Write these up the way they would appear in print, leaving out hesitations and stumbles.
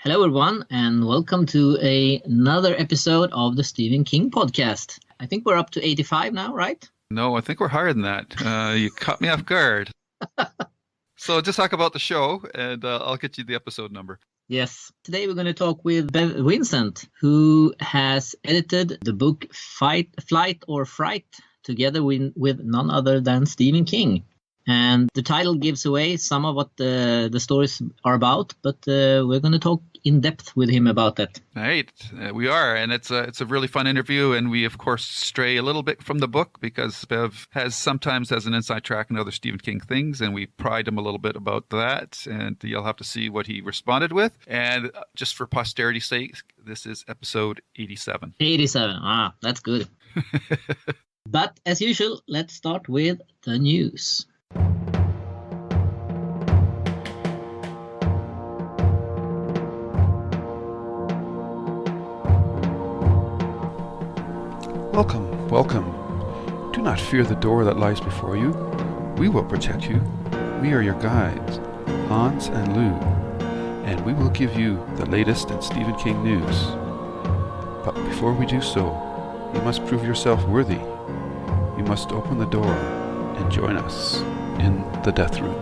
Hello, everyone, and welcome to another episode of the Stephen King podcast. I think we're up to 85 now, right? No, I think we're higher than that. You caught me off guard. So just talk about the show, and I'll get you the episode number. Yes. Today we're going to talk with Bev Vincent, who has edited the book Flight or Fright together with none other than Stephen King. And the title gives away some of what the stories are about, but we're going to talk in depth with him about that. Right, we are, and it's a really fun interview, and we of course stray a little bit from the book because Bev sometimes has an inside track in other Stephen King things, and we pried him a little bit about that, and you'll have to see what he responded with. And just for posterity's sake, this is episode 87. 87, that's good. But as usual, let's start with the news. Welcome, welcome. Do not fear the door that lies before you. We will protect you. We are your guides, Hans and Lou, and we will give you the latest in Stephen King news. But before we do so, you must prove yourself worthy. You must open the door and join us in the death room.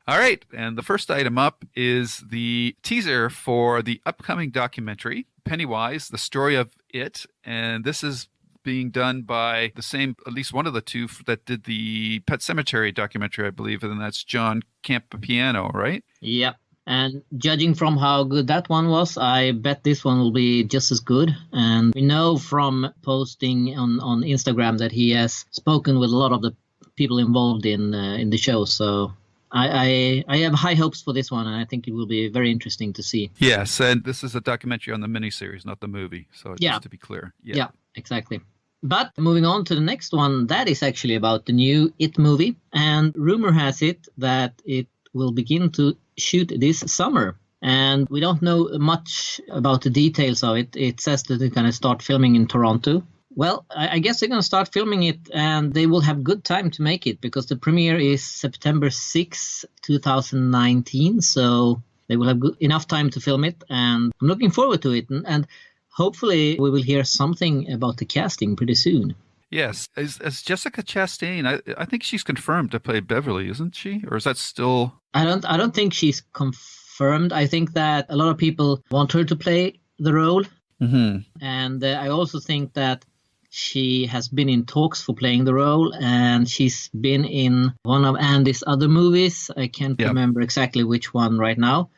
All right, and the first item up is the teaser for the upcoming documentary, Pennywise, the story of it. And this is being done by the same, at least one of the two that did the Pet Sematary documentary, I believe, and that's John Campiano, right? Yep. And judging from how good that one was, I bet this one will be just as good. And we know from posting on Instagram that he has spoken with a lot of the people involved in the show. So I have high hopes for this one, and I think it will be very interesting to see. Yes, and this is a documentary on the miniseries, not the movie. So just to be clear. Yeah, exactly. But moving on to the next one, that is actually about the new It movie. And rumor has it that it will begin to shoot this summer. And we don't know much about the details of it. It says that they're going to start filming in Toronto. Well, I guess they're going to start filming it, and they will have good time to make it because the premiere is September 6, 2019. So they will have enough time to film it, and I'm looking forward to it. And hopefully we will hear something about the casting pretty soon. Yes. As Jessica Chastain, I think she's confirmed to play Beverly, isn't she? Or is that still... I don't think she's confirmed. I think that a lot of people want her to play the role. Mm-hmm. And I also think that she has been in talks for playing the role, and she's been in one of Andy's other movies. I can't remember exactly which one right now.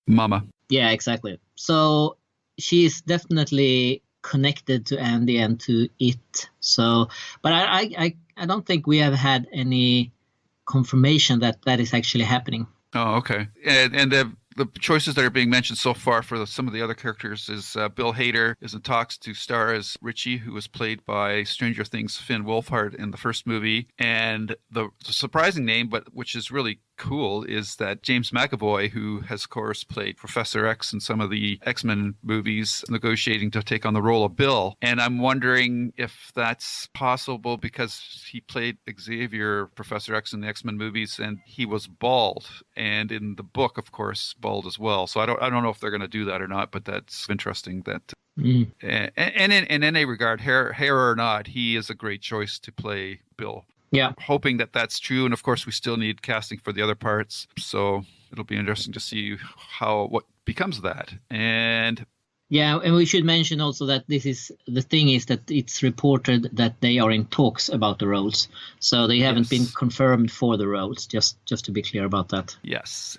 Mama. Yeah, exactly. So she's definitely connected to Andy and to it. So, but I don't think we have had any confirmation that is actually happening. Oh, okay. And the choices that are being mentioned so far for some of the other characters is Bill Hader is in talks to star as Richie, who was played by Stranger Things' Finn Wolfhard in the first movie. And the surprising name, but which is really cool, is that James McAvoy, who has, of course, played Professor X in some of the X-Men movies, negotiating to take on the role of Bill. And I'm wondering if that's possible because he played Xavier, Professor X, in the X-Men movies, and he was bald. And in the book, of course, bald as well. So I don't know if they're going to do that or not, but that's interesting that... And in any regard, hair or not, he is a great choice to play Bill. Yeah. Hoping that that's true. And of course, we still need casting for the other parts. So it'll be interesting to see what becomes of that. And yeah, and we should mention also that the thing is that it's reported that they are in talks about the roles. So they haven't been confirmed for the roles, just to be clear about that. Yes.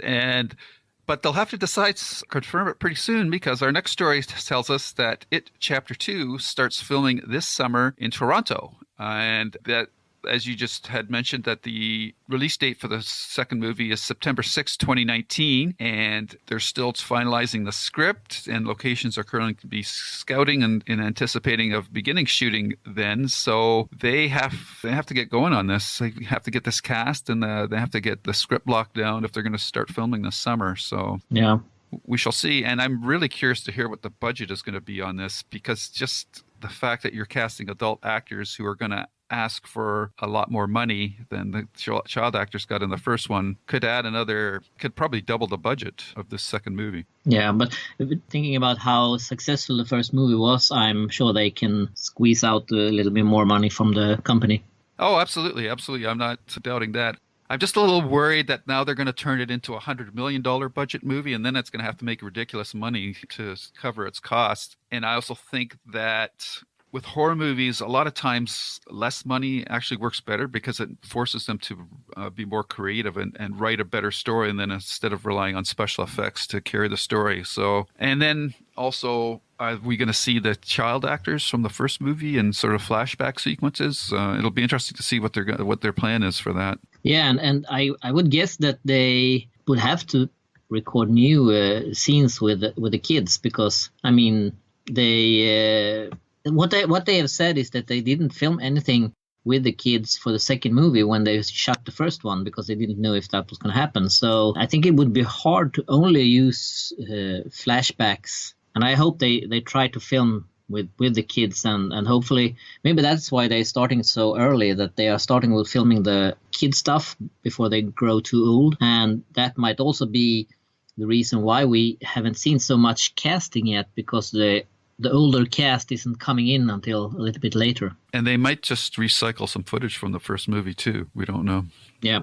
But they'll have to confirm it pretty soon, because our next story tells us that It Chapter 2 starts filming this summer in Toronto. And that as you just had mentioned, that the release date for the second movie is September 6, 2019, and they're still finalizing the script, and locations are currently to be scouting and anticipating of beginning shooting then. So they have to get going on this. They have to get this cast, and they have to get the script locked down if they're going to start filming this summer. So yeah, we shall see. And I'm really curious to hear what the budget is going to be on this, because just the fact that you're casting adult actors who are going to ask for a lot more money than the child actors got in the first one could probably double the budget of this second movie. Yeah, but thinking about how successful the first movie was, I'm sure they can squeeze out a little bit more money from the company. Oh, absolutely. Absolutely. I'm not doubting that. I'm just a little worried that now they're going to turn it into a $100 million budget movie, and then it's going to have to make ridiculous money to cover its cost. And I also think that with horror movies, a lot of times less money actually works better, because it forces them to be more creative and write a better story, and then instead of relying on special effects to carry the story. So, and then also, are we going to see the child actors from the first movie in sort of flashback sequences? It'll be interesting to see what their plan is for that. Yeah, and I would guess that they would have to record new scenes with the kids, because I mean they. What they have said is that they didn't film anything with the kids for the second movie when they shot the first one, because they didn't know if that was going to happen. So I think it would be hard to only use flashbacks. And I hope they try to film with the kids, and hopefully maybe that's why they're starting so early, that they are starting with filming the kid stuff before they grow too old. And that might also be the reason why we haven't seen so much casting yet, because the older cast isn't coming in until a little bit later. And they might just recycle some footage from the first movie too. We don't know. Yeah.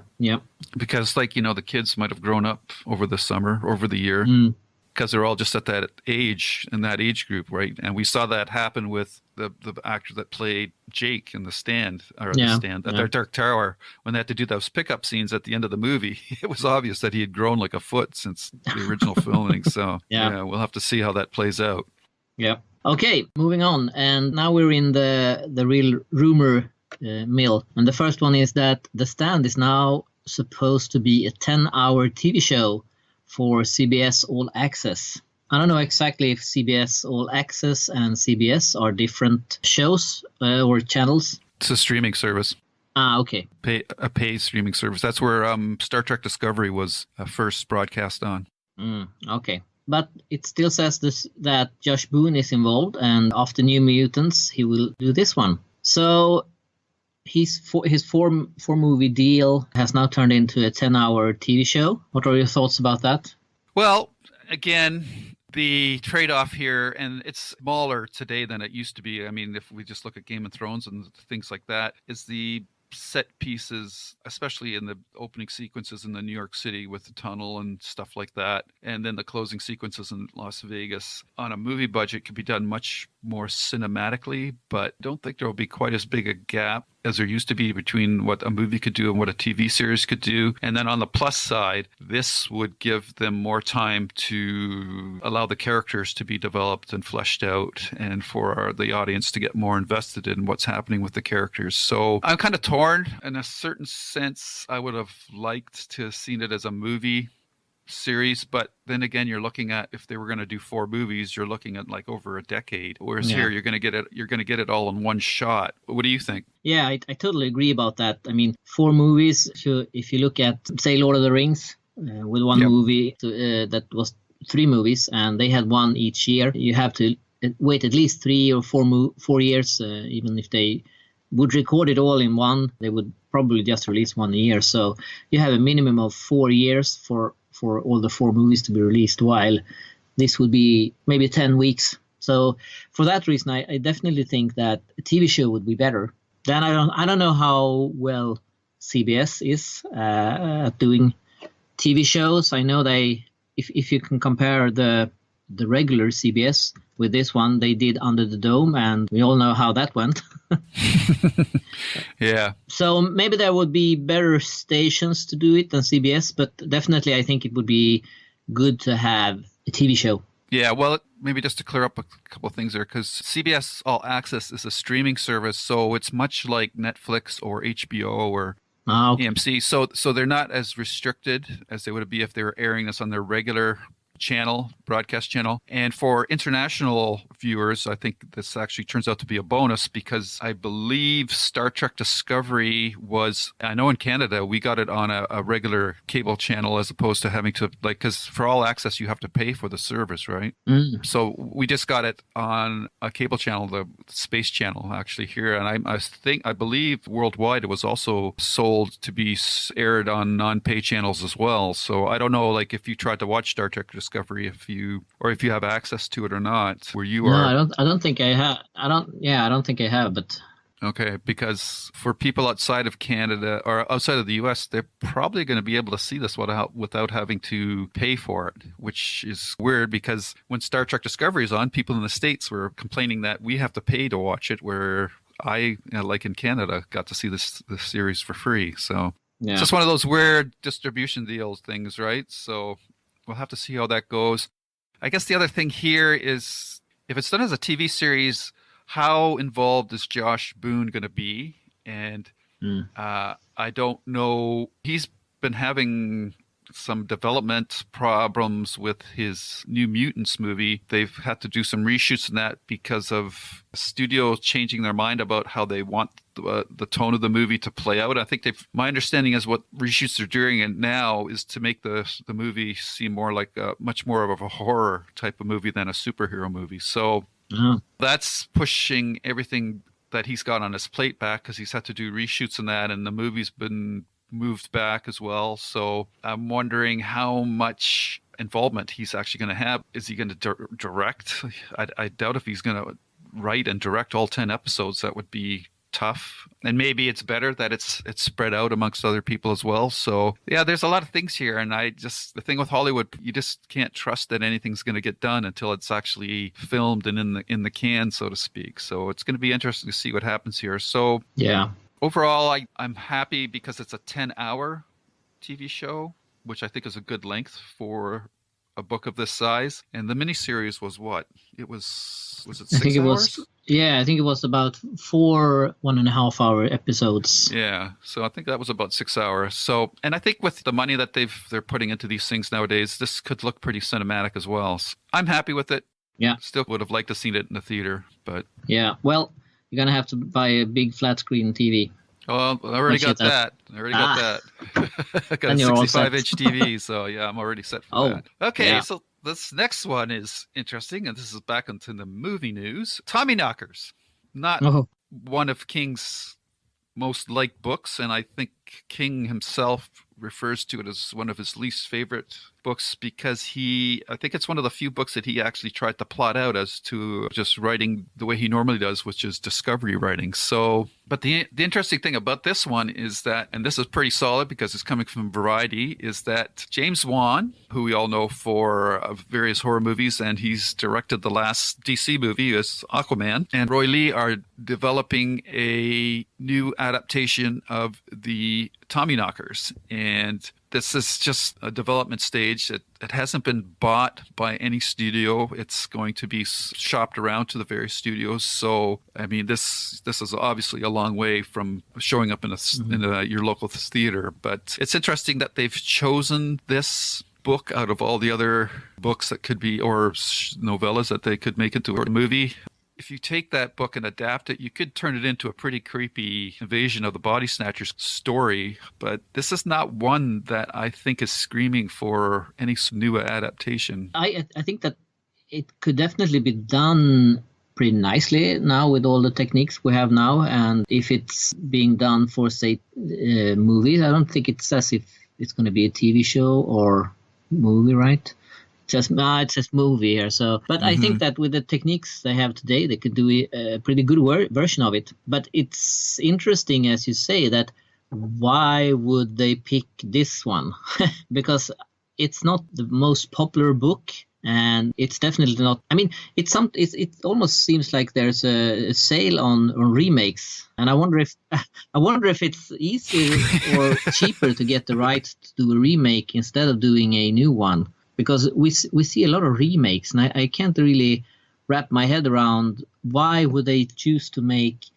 Because the kids might have grown up over the summer, over the year, because they're all just at that age, in that age group, right? And we saw that happen with the actor that played Jake in The Stand, The Dark Tower, when they had to do those pickup scenes at the end of the movie. It was obvious that he had grown like a foot since the original filming. So yeah, we'll have to see how that plays out. Yeah. Okay, moving on. And now we're in the real rumor mill. And the first one is that The Stand is now supposed to be a 10-hour TV show for CBS All Access. I don't know exactly if CBS All Access and CBS are different shows or channels. It's a streaming service. Okay. A pay streaming service. That's where Star Trek Discovery was first broadcast on. Okay. But it still says that Josh Boone is involved, and after New Mutants, he will do this one. So his four-movie deal has now turned into a 10-hour TV show. What are your thoughts about that? Well, again, the trade-off here, and it's smaller today than it used to be. I mean, if we just look at Game of Thrones and things like that, is the set pieces, especially in the opening sequences in the New York City with the tunnel and stuff like that, and then the closing sequences in Las Vegas on a movie budget could be done much more cinematically, but I don't think there will be quite as big a gap as there used to be between what a movie could do and what a TV series could do. And then on the plus side, this would give them more time to allow the characters to be developed and fleshed out, and for the audience to get more invested in what's happening with the characters. So I'm kind of torn. In a certain sense, I would have liked to have seen it as a movie series, but then again, you're looking at, if they were going to do 4 movies, you're looking at like over a decade, whereas here you're going to get it all in one shot. What do you think? Yeah, I totally agree about that. I mean, 4 movies, if you look at, say, Lord of the Rings, with one movie that was 3 movies, and they had one each year, you have to wait at least 3 or 4 years. Even if they would record it all in one, they would probably just release one a year. So you have a minimum of 4 years for all the 4 movies to be released, while this would be maybe 10 weeks. So for that reason, I definitely think that a TV show would be better. Then I don't know how well CBS is at doing TV shows. I know if you can compare the regular CBS with this one, they did Under the Dome, and we all know how that went. Yeah. So maybe there would be better stations to do it than CBS, but definitely I think it would be good to have a TV show. Yeah, well, maybe just to clear up a couple of things there, because CBS All Access is a streaming service, so it's much like Netflix or HBO or Okay. AMC. So they're not as restricted as they would be if they were airing this on their regular channel, broadcast channel. And for international viewers, I think this actually turns out to be a bonus because I believe Star Trek Discovery was, I know in Canada, we got it on a regular cable channel as opposed to having to, like, because for All Access, you have to pay for the service, right? Mm. So we just got it on a cable channel, the Space Channel, actually here. And I believe worldwide it was also sold to be aired on non-pay channels as well. So I don't know, like, if you tried to watch Star Trek Discovery, if you have access to it or not, where you No, are. I don't think I have. I don't think I have, but Okay, because for people outside of Canada or outside of the US, they're probably going to be able to see this without having to pay for it, which is weird because when Star Trek Discovery is on, people in the States were complaining that we have to pay to watch it, where I, like in Canada, got to see this series for free. So yeah. it's just one of those weird distribution deals things, right? So we'll have to see how that goes. I guess the other thing here is if it's done as a TV series, how involved is Josh Boone going to be? And I don't know. He's been having some development problems with his New Mutants movie. They've had to do some reshoots in that because of studios changing their mind about how they want the tone of the movie to play out. I think my understanding is what reshoots they're doing and now is to make the movie seem more like much more of a horror type of movie than a superhero movie. So that's pushing everything that he's got on his plate back because he's had to do reshoots in that, and the movie's been moved back as well. So I'm wondering how much involvement he's actually going to have. Is he going to direct? I doubt if he's going to write and direct all 10 episodes. That would be tough. And maybe it's better that it's spread out amongst other people as well. So yeah, there's a lot of things here. And the thing with Hollywood, you just can't trust that anything's going to get done until it's actually filmed and in the can, so to speak. So it's going to be interesting to see what happens here. So yeah. Overall, I'm happy because it's a 10-hour TV show, which I think is a good length for a book of this size. And the miniseries was what? Was it 6 hours? I think it was about 4 1.5-hour episodes. Yeah, so I think that was about 6 hours. So, and I think with the money that they're putting into these things nowadays, this could look pretty cinematic as well. So I'm happy with it. Yeah. Still would have liked to seen it in the theater, but yeah. Well, you're gonna have to buy a big flat screen TV. Oh, I already got that. I got a 65-inch TV, so yeah, I'm already set for that. Okay, yeah. So this next one is interesting, and this is back into the movie news. Tommyknockers, not one of King's most liked books, and I think King himself refers to it as one of his least favorite books because I think it's one of the few books that he actually tried to plot out as to just writing the way he normally does, which is discovery writing. So, but the interesting thing about this one is that, and this is pretty solid because it's coming from Variety, is that James Wan, who we all know for various horror movies, and he's directed the last DC movie as Aquaman, and Roy Lee are developing a new adaptation of the Tommyknockers. And this is just a development stage. It hasn't been bought by any studio. It's going to be shopped around to the various studios. So, I mean, this is obviously a long way from showing up in your local theater. But it's interesting that they've chosen this book out of all the other books that could be, or novellas that they could make into a movie. If you take that book and adapt it, you could turn it into a pretty creepy Invasion of the Body Snatchers story. But this is not one that I think is screaming for any new adaptation. I think that it could definitely be done pretty nicely now with all the techniques we have now. And if it's being done for, say, movies, I don't think it's as if it's going to be a TV show or movie, right? It says movie here. So, but I think that with the techniques they have today, they could do a pretty good version of it. But it's interesting, as you say, that why would they pick this one? Because it's not the most popular book, and it's definitely not. I mean, it almost seems like there's a sale on remakes, and I wonder if it's easier or cheaper to get the rights to do a remake instead of doing a new one. because we see a lot of remakes, and I can't really wrap my head around why would they choose to make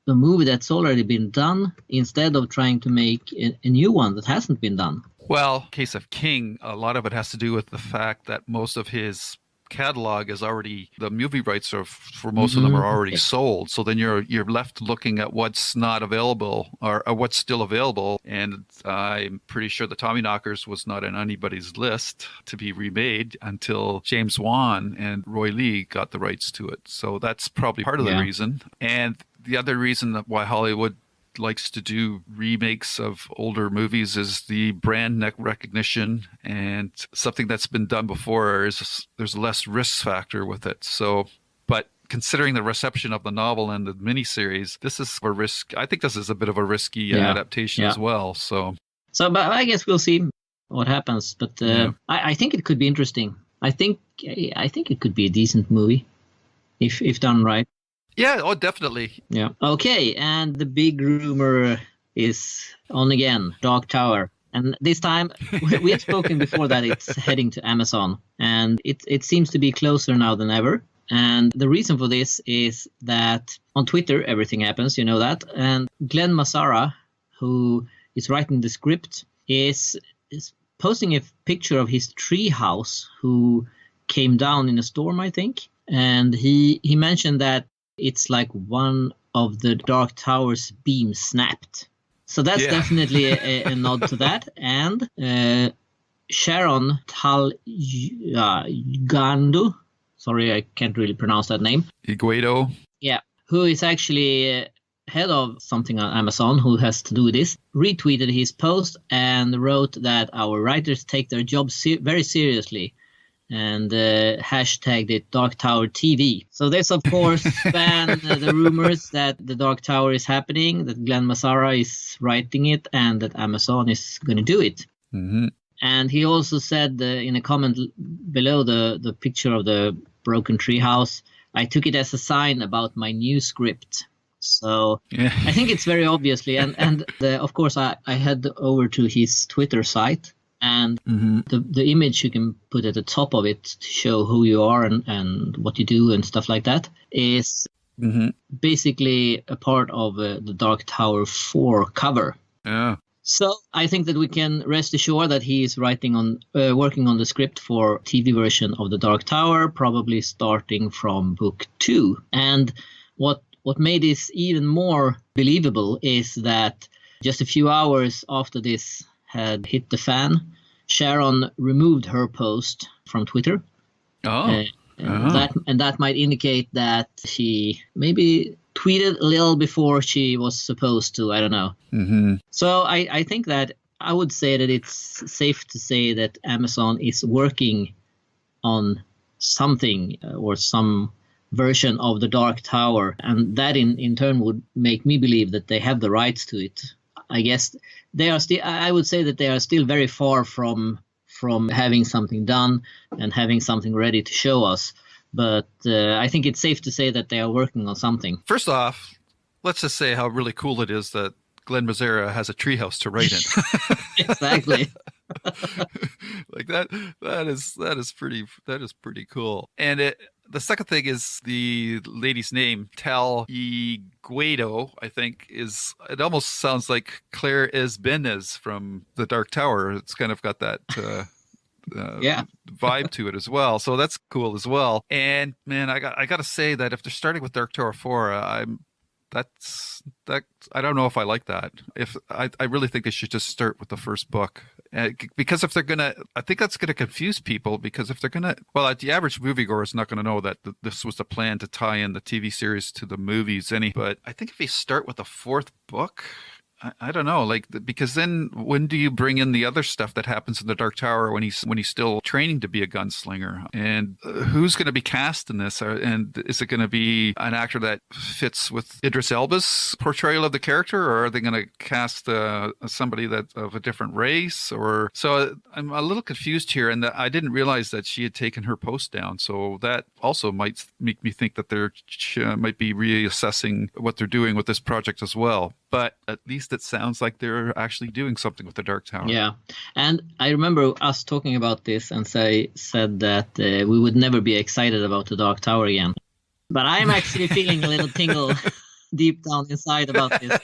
a movie that's already been done instead of trying to make a new one that hasn't been done. Well, case of King, a lot of it has to do with the fact that most of his catalog is already, the movie rights are for most of them are already sold. So then you're left looking at what's not available or what's still available. And I'm pretty sure the Tommyknockers was not on anybody's list to be remade until James Wan and Roy Lee got the rights to it. So that's probably part of the reason. And the other reason that why Hollywood likes to do remakes of older movies is the brand recognition, and something that's been done before is there's less risk factor with it. So, but considering the reception of the novel and the miniseries, this is a risk. I think this is a bit of a risky adaptation as well. So, but I guess we'll see what happens. But I think it could be interesting. I think it could be a decent movie if done right. Yeah, oh, definitely. Yeah. Okay, and the big rumor is on again, Dark Tower. And this time, we had spoken before that it's heading to Amazon. And it seems to be closer now than ever. And the reason for this is that on Twitter, everything happens, you know that. And Glenn Massara, who is writing the script, is posting a picture of his tree house, who came down in a storm, I think. And he mentioned that it's like one of the Dark Tower's beams snapped. So that's definitely a nod to that. And Sharon Talgandu, sorry, I can't really pronounce that name. Iguedo. Yeah, who is actually head of something on Amazon who has to do with this, retweeted his post and wrote that our writers take their job very seriously, and hashtagged it Dark Tower TV. So this, of course, spanned the rumors that the Dark Tower is happening, that Glenn Massara is writing it, and that Amazon is going to do it. Mm-hmm. And he also said in a comment below the picture of the broken treehouse, I took it as a sign about my new script. So I think it's very obviously, and of course I head over to his Twitter site. And the image you can put at the top of it to show who you are and what you do and stuff like that is basically a part of the Dark Tower 4 cover. Yeah. So I think that we can rest assured that he is working on the script for TV version of the Dark Tower, probably starting from book 2. And what made this even more believable is that just a few hours after this had hit the fan, Sharon removed her post from Twitter. That might indicate that she maybe tweeted a little before she was supposed to. I don't know. Mm-hmm. So I think that I would say that it's safe to say that Amazon is working on something or some version of the Dark Tower, and that in turn would make me believe that they have the rights to it. I guess they are still. I would say that they are still very far from having something done and having something ready to show us. But I think it's safe to say that they are working on something. First off, let's just say how really cool it is that Glenn Massara has a treehouse to write in. Exactly. Like that is pretty cool. And the second thing is the lady's name, Tal Iguedo, I think, it almost sounds like Claire Esbenez from The Dark Tower. It's kind of got that vibe to it as well. So that's cool as well. And man, I got to say that if they're starting with Dark Tower 4, I don't know if I like that. I really think they should just start with the first book, because if they're gonna, I think that's gonna confuse people. Because if they're gonna, the average moviegoer is not gonna know that this was the plan to tie in the TV series to the movies. But I think if you start with the fourth book, I don't know, because then when do you bring in the other stuff that happens in the Dark Tower when he's still training to be a gunslinger? And who's going to be cast in this? And is it going to be an actor that fits with Idris Elba's portrayal of the character, or are they going to cast somebody that of a different race? Or so I'm a little confused here, and I didn't realize that she had taken her post down. So that also might make me think that they're might be reassessing what they're doing with this project as well. but at least it sounds like they're actually doing something with the Dark Tower. Yeah, and I remember us talking about this and said that we would never be excited about the Dark Tower again. But I'm actually feeling a little tingle deep down inside about this.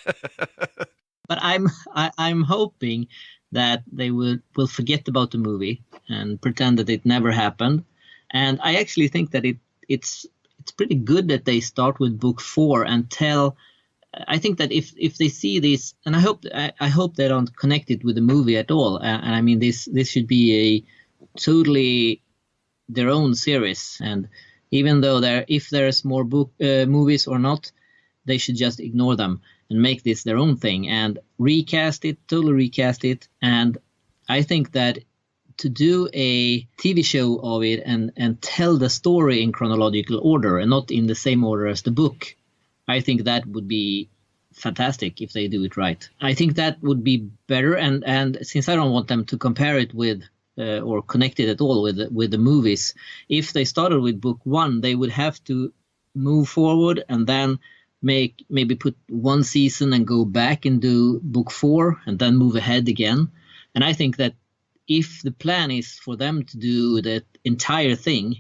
But I'm hoping that they will forget about the movie and pretend that it never happened. And I actually think that it's pretty good that they start with book 4 and tell. I think that if they see this, and I hope they don't connect it with the movie at all. And I mean, this should be a totally their own series. And even though if there's more movies or not, they should just ignore them and make this their own thing and totally recast it. And I think that to do a TV show of it and tell the story in chronological order and not in the same order as the book, I think that would be fantastic if they do it right. I think that would be better. And since I don't want them to compare it with or connect it at all with the movies, if they started with book 1, they would have to move forward and then maybe put one season and go back and do book 4 and then move ahead again. And I think that if the plan is for them to do the entire thing,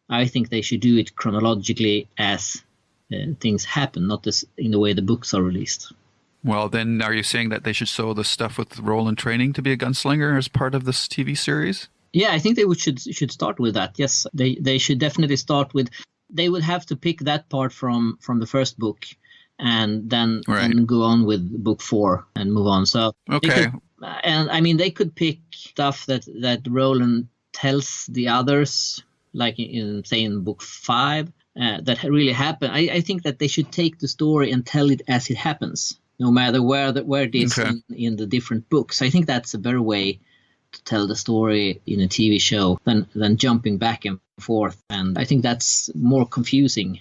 I think they should do it chronologically as things happen, not in the way the books are released. Well, then are you saying that they should show the stuff with Roland training to be a gunslinger as part of this TV series? Yeah, I think they should start with that. Yes, they should definitely start with. They would have to pick that part from the first book, and then go on with book 4 and move on. So okay, and I mean they could pick stuff that Roland tells the others, like in book 5, that really happened. I think that they should take the story and tell it as it happens, no matter where it is in the different books. I think that's a better way to tell the story in a TV show than jumping back and forth. And I think that's more confusing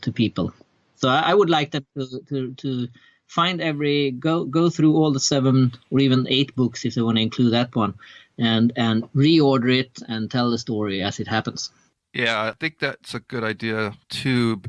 to people. So I would like them to find go through all the 7 or even 8 books if they want to include that one, and reorder it and tell the story as it happens. Yeah, I think that's a good idea too,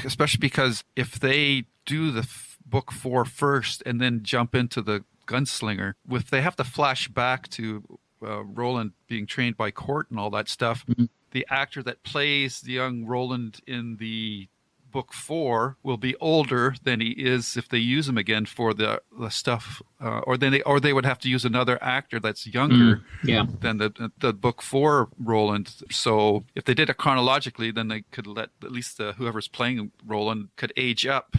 especially because if they do the book 4 first and then jump into the gunslinger, if they have to flash back to Roland being trained by Court and all that stuff, the actor that plays the young Roland in the book 4 will be older than he is if they use him again for the stuff, or they would have to use another actor that's younger than the book 4 Roland. So if they did it chronologically, then they could let at least whoever's playing Roland could age up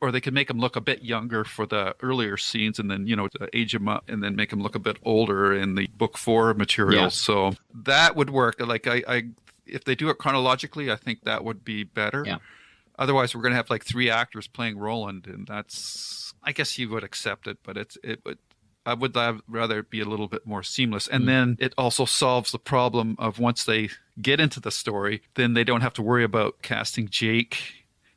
or they could make him look a bit younger for the earlier scenes, and then age him up and then make him look a bit older in the book 4 material. Yeah. So that would work. Like if they do it chronologically, I think that would be better. Yeah. Otherwise, we're going to have like 3 actors playing Roland, and that's, I guess you would accept it, but I would rather it be a little bit more seamless. And then it also solves the problem of once they get into the story, then they don't have to worry about casting Jake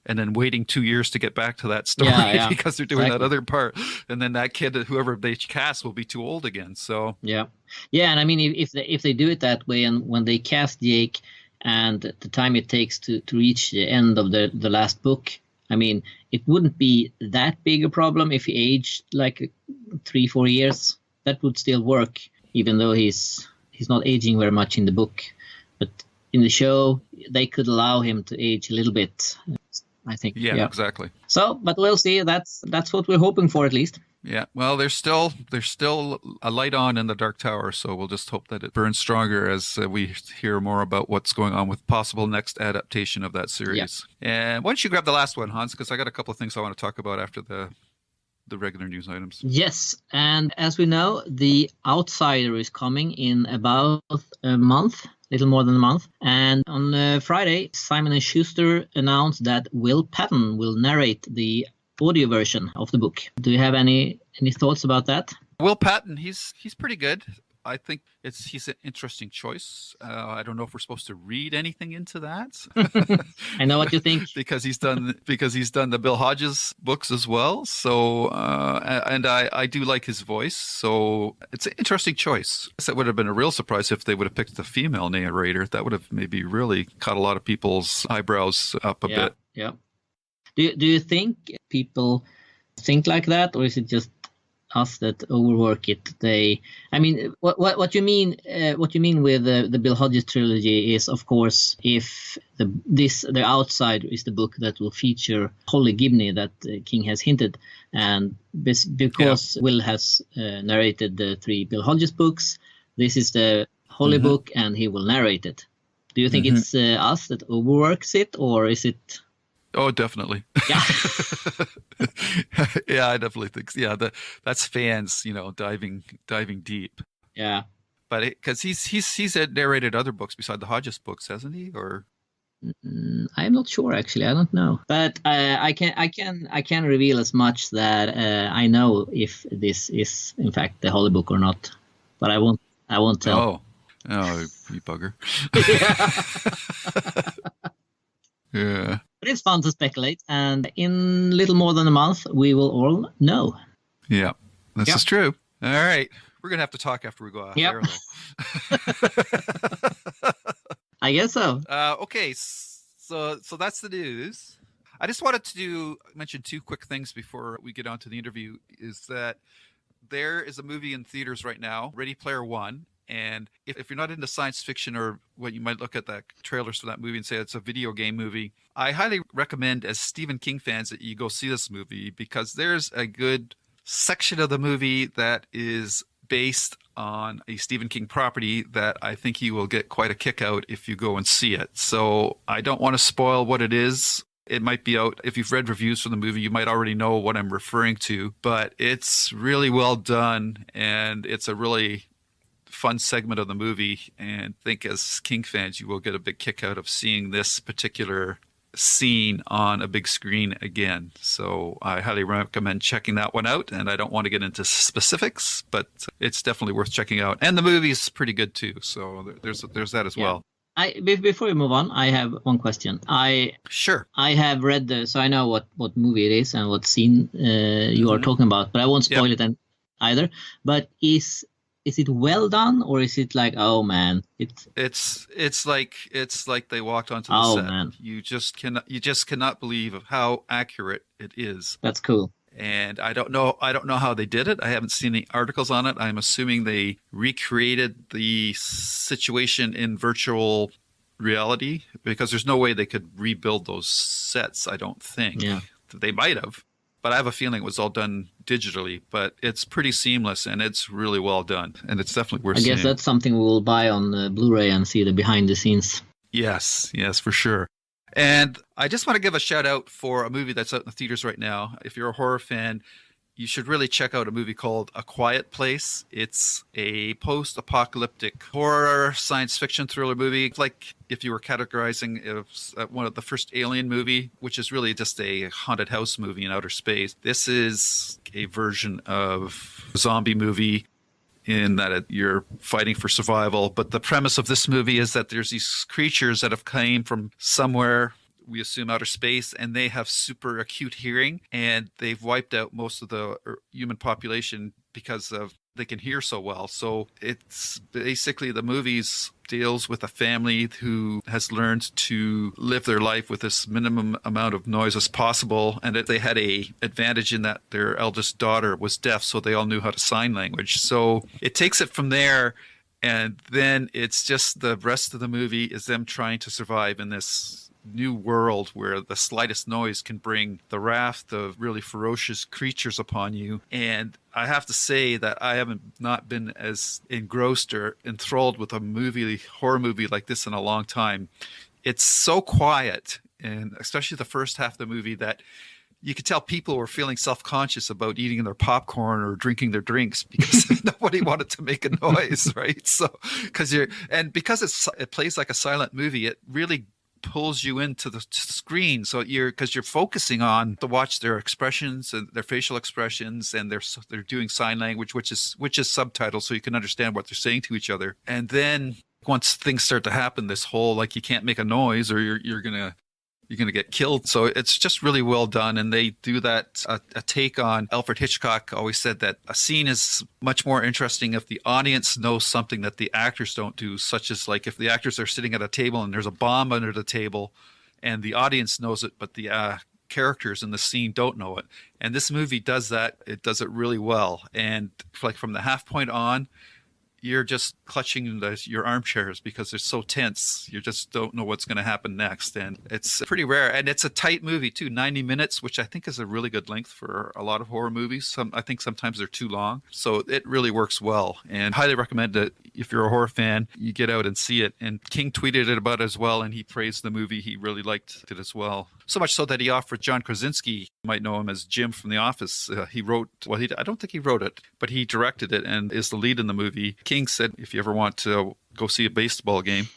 and then waiting 2 years to get back to that story because they're doing that other part. And then that kid, whoever they cast, will be too old again. So yeah. And I mean, if they do it that way, and when they cast Jake and the time it takes to reach the end of the last book, I mean, it wouldn't be that big a problem if he aged like 3-4 years. That would still work, even though he's not aging very much in the book. But in the show, they could allow him to age a little bit, I think. Yeah, exactly. So, but we'll see. That's what we're hoping for, at least. Yeah. Well, there's still a light on in the Dark Tower, so we'll just hope that it burns stronger as we hear more about what's going on with possible next adaptation of that series. Yeah. And why don't you grab the last one, Hans? Because I got a couple of things I want to talk about after the regular news items. Yes, and as we know, The Outsider is coming in about a month. Little more than a month. And on Friday, Simon & Schuster announced that Will Patton will narrate the audio version of the book. Do you have any thoughts about that? Will Patton, he's pretty good. I think he's an interesting choice. I don't know if we're supposed to read anything into that. I know what you think. because he's done the Bill Hodges books as well. So and I do like his voice. So it's an interesting choice. I guess it would have been a real surprise if they would have picked the female narrator. That would have maybe really caught a lot of people's eyebrows up a bit. Yeah. Do you think people think like that, or is it just us that overwork it? What you mean? What you mean with the Bill Hodges trilogy is, of course, if the outside is the book that will feature Holly Gibney that King has hinted, and because Will has narrated the 3 Bill Hodges books, this is the Holly book, and he will narrate it. Do you think it's us that overworks it, or is it? Oh, definitely. Yeah. Yeah, I definitely think so. Yeah, that's fans, diving deep. Yeah. But because he's narrated other books beside the Hodges books, hasn't he? Or I'm not sure, actually. I don't know, but I can reveal as much that I know if this is in fact the Holly book or not, but I won't tell. Oh, you bugger. Yeah. Yeah. But it's fun to speculate, and in little more than a month, we will all know. Yeah, this is true. All right. We're going to have to talk after we go off air, though. I guess so. Okay, so that's the news. I just wanted to mention 2 quick things before we get on to the interview, is that there is a movie in theaters right now, Ready Player One. And if you're not into science fiction, or what you might look at the trailers for that movie and say it's a video game movie, I highly recommend, as Stephen King fans, that you go see this movie, because there's a good section of the movie that is based on a Stephen King property that I think you will get quite a kick out if you go and see it. So I don't want to spoil what it is. It might be out. If you've read reviews for the movie, you might already know what I'm referring to, but it's really well done, and it's a really fun segment of the movie, and I think as King fans you will get a big kick out of seeing this particular scene on a big screen again. So I highly recommend checking that one out, and I don't want to get into specifics, but it's definitely worth checking out, and the movie's pretty good too, so there's that as well. Before we move on, I have one question. Sure. I have read so I know what movie it is and what scene you are talking about, but I won't spoil it either. But is it well done, or is it like, oh man, it's like they walked onto the set. Man. You just cannot believe of how accurate it is. That's cool. And I don't know how they did it. I haven't seen any articles on it. I'm assuming they recreated the situation in virtual reality, because there's no way they could rebuild those sets, I don't think. Yeah. They might have, but I have a feeling it was all done digitally. But it's pretty seamless, and it's really well done, and it's definitely worth seeing. I guess that's something we will buy on Blu-ray and see the behind the scenes. Yes, for sure. And I just want to give a shout out for a movie that's out in the theaters right now. If you're a horror fan, you should really check out a movie called A Quiet Place. It's a post-apocalyptic horror science fiction thriller movie. It's like if you were categorizing one of the first Alien movie, which is really just a haunted house movie in outer space. This is a version of a zombie movie in that you're fighting for survival. But the premise of this movie is that there's these creatures that have came from somewhere, we assume outer space, and they have super acute hearing, and they've wiped out most of the human population because of they can hear so well. So it's basically the movies deals with a family who has learned to live their life with this minimum amount of noise as possible, and that they had a advantage in that their eldest daughter was deaf, so they all knew how to sign language. So it takes it from there, and then it's just the rest of the movie is them trying to survive in this new world where the slightest noise can bring the wrath of really ferocious creatures upon you. And I have to say that I haven't not been as engrossed or enthralled with a horror movie like this in a long time. It's so quiet, and especially the first half of the movie, that you could tell people were feeling self-conscious about eating their popcorn or drinking their drinks because nobody wanted to make a noise, right? So because it plays like a silent movie, it really pulls you into the screen, so you're focusing on to watch their expressions and their facial expressions, and they're doing sign language, which is subtitles, so you can understand what they're saying to each other. And then once things start to happen, this whole like you can't make a noise or you're gonna get killed. So it's just really well done, and they do that a take on Alfred Hitchcock always said that a scene is much more interesting if the audience knows something that the actors don't do, such as like if the actors are sitting at a table and there's a bomb under the table and the audience knows it, but the characters in the scene don't know it. And this movie does that. It does it really well. And like from the half point on, you're just clutching your armchairs because they're so tense. You just don't know what's going to happen next. And it's pretty rare. And it's a tight movie, too. 90 minutes, which I think is a really good length for a lot of horror movies. I think sometimes they're too long. So it really works well. And highly recommend it. If you're a horror fan, you get out and see it. And King tweeted it about it as well, and he praised the movie. He really liked it as well. So much so that he offered John Krasinski, you might know him as Jim from The Office. He wrote, I don't think he wrote it, but he directed it and is the lead in the movie. King said, if you ever want to go see a baseball game,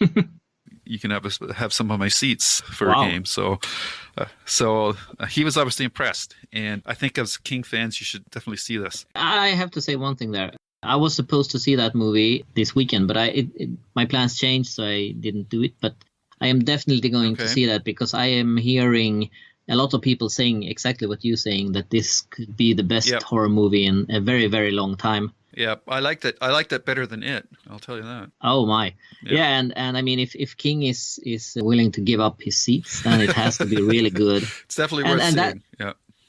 you can have some of my seats for a game. So he was obviously impressed. And I think as King fans, you should definitely see this. I have to say one thing there. I was supposed to see that movie this weekend, but my plans changed, so I didn't do it. But I am definitely going to see that because I am hearing a lot of people saying exactly what you're saying, that this could be the best horror movie in a very, very long time. Yeah, I liked it. I liked it better than it. I'll tell you that. Oh my, yeah, and I mean, if King is willing to give up his seats, then it has to be really good. It's definitely worth seeing.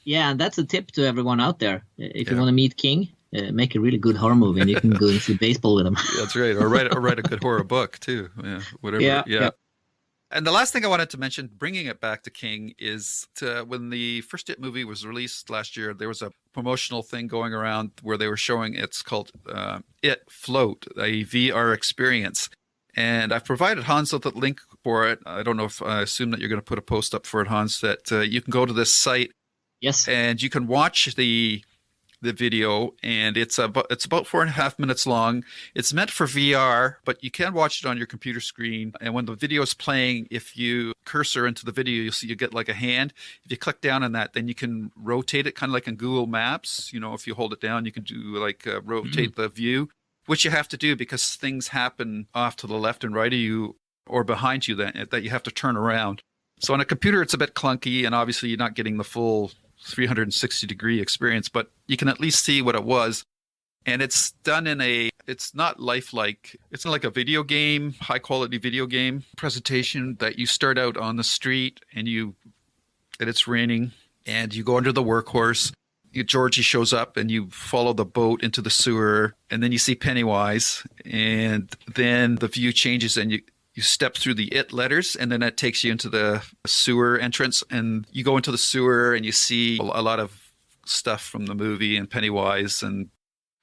Yeah, and that's a tip to everyone out there. If you want to meet King, make a really good horror movie, and you can go and see baseball with him. That's right, or write a good horror book too. Yeah, whatever. Yeah. And the last thing I wanted to mention, bringing it back to King, is when the first It movie was released last year, there was a promotional thing going around where they were showing, it's called It Float, a VR experience. And I've provided Hans with a link for it. I don't know if I assume that you're going to put a post up for it, Hans, that you can go to this site. Yes. And you can watch the video, and it's about 4.5 minutes long. It's meant for VR, but you can watch it on your computer screen. And when the video is playing, if you cursor into the video, you'll see you get like a hand. If you click down on that, then you can rotate it, kind of like in Google Maps. You know, if you hold it down, you can do like rotate the view, which you have to do because things happen off to the left and right of you or behind you that you have to turn around. So on a computer, it's a bit clunky, and obviously you're not getting the full 360-degree experience, but you can at least see what it was. And it's done it's not lifelike. It's not like a video game, high-quality video game presentation that you start out on the street and it's raining, and you go under the workhorse. Georgie shows up, and you follow the boat into the sewer, and then you see Pennywise, and then the view changes, and you step through the It letters, and then that takes you into the sewer entrance, and you go into the sewer and you see a lot of stuff from the movie and Pennywise, and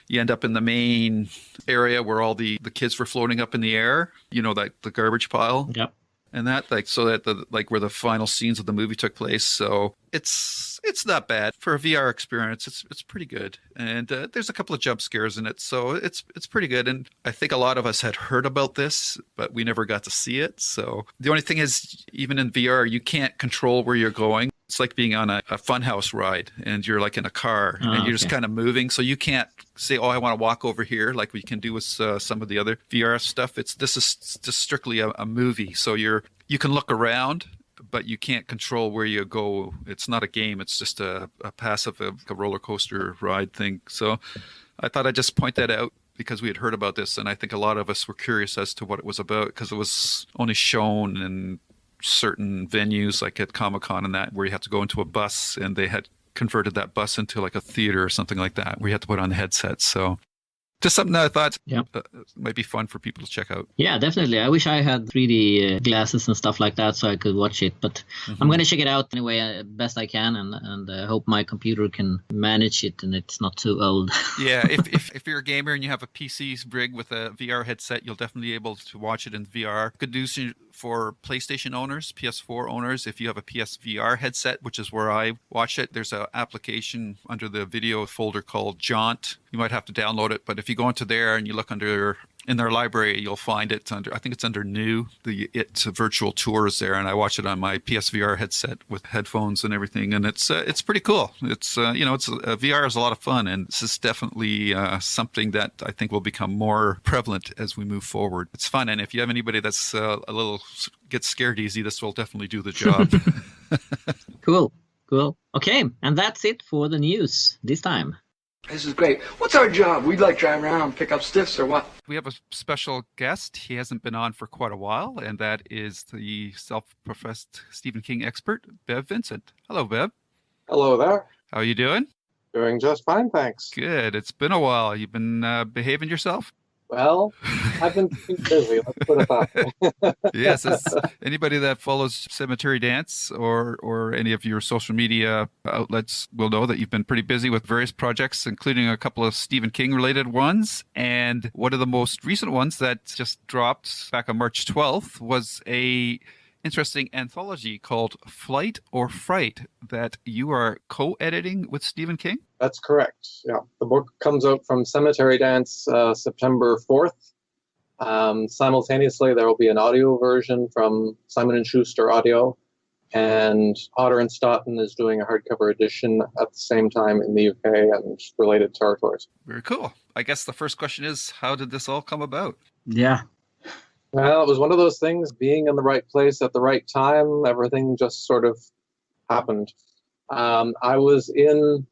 you end up in the main area where all the kids were floating up in the air, like the garbage pile. Yep. And that, so that where the final scenes of the movie took place. So it's not bad for a VR experience. It's pretty good, and there's a couple of jump scares in it, so it's pretty good. And I think a lot of us had heard about this, but we never got to see it. So the only thing is, even in VR, you can't control where you're going. It's like being on a funhouse ride, and you're like in a car, and you're just kind of moving. So you can't say, "Oh, I want to walk over here," like we can do with some of the other VR stuff. This is just strictly a movie, so you can look around, but you can't control where you go. It's not a game. It's just a passive, a roller coaster ride thing. So I thought I'd just point that out because we had heard about this, and I think a lot of us were curious as to what it was about because it was only shown in certain venues like at Comic-Con and that, where you have to go into a bus, and they had converted that bus into like a theater or something like that where you had to put on the headsets. So just something that I thought might be fun for people to check out. Yeah, definitely. I wish I had 3D glasses and stuff like that so I could watch it. But I'm going to check it out anyway, best I can, and hope my computer can manage it and it's not too old. Yeah, if you're a gamer and you have a PC rig with a VR headset, you'll definitely be able to watch it in VR. Good news for PlayStation owners, PS4 owners. If you have a PSVR headset, which is where I watch it, there's an application under the video folder called Jaunt. You might have to download it, but if you go into there and you look in their library, you'll find it I think it's under New. It's a virtual tour is there, and I watch it on my PSVR headset with headphones and everything, and it's pretty cool. VR is a lot of fun, and this is definitely something that I think will become more prevalent as we move forward. It's fun, and if you have anybody that's a little gets scared easy, this will definitely do the job. Cool. Okay, and that's it for the news this time. This is great. What's our job? We'd like drive around, pick up stiffs or what? We have a special guest. He hasn't been on for quite a while, and that is the self-professed Stephen King expert, Bev Vincent. Hello, Bev. Hello there. How are you doing? Doing just fine, thanks. Good. It's been a while. You've been behaving yourself? Well, I've been keeping busy, let's put it that way. Yes, anybody that follows Cemetery Dance or any of your social media outlets will know that you've been pretty busy with various projects, including a couple of Stephen King related ones. And one of the most recent ones that just dropped back on March 12th was a interesting anthology called Flight or Fright that you are co-editing with Stephen King? That's correct. Yeah, the book comes out from Cemetery Dance September 4th. Simultaneously, there will be an audio version from Simon & Schuster Audio, and Otter and Stoughton is doing a hardcover edition at the same time in the UK and related territories. Very cool. I guess the first question is, how did this all come about? Yeah. Well, it was one of those things, being in the right place at the right time, everything just sort of happened. I was in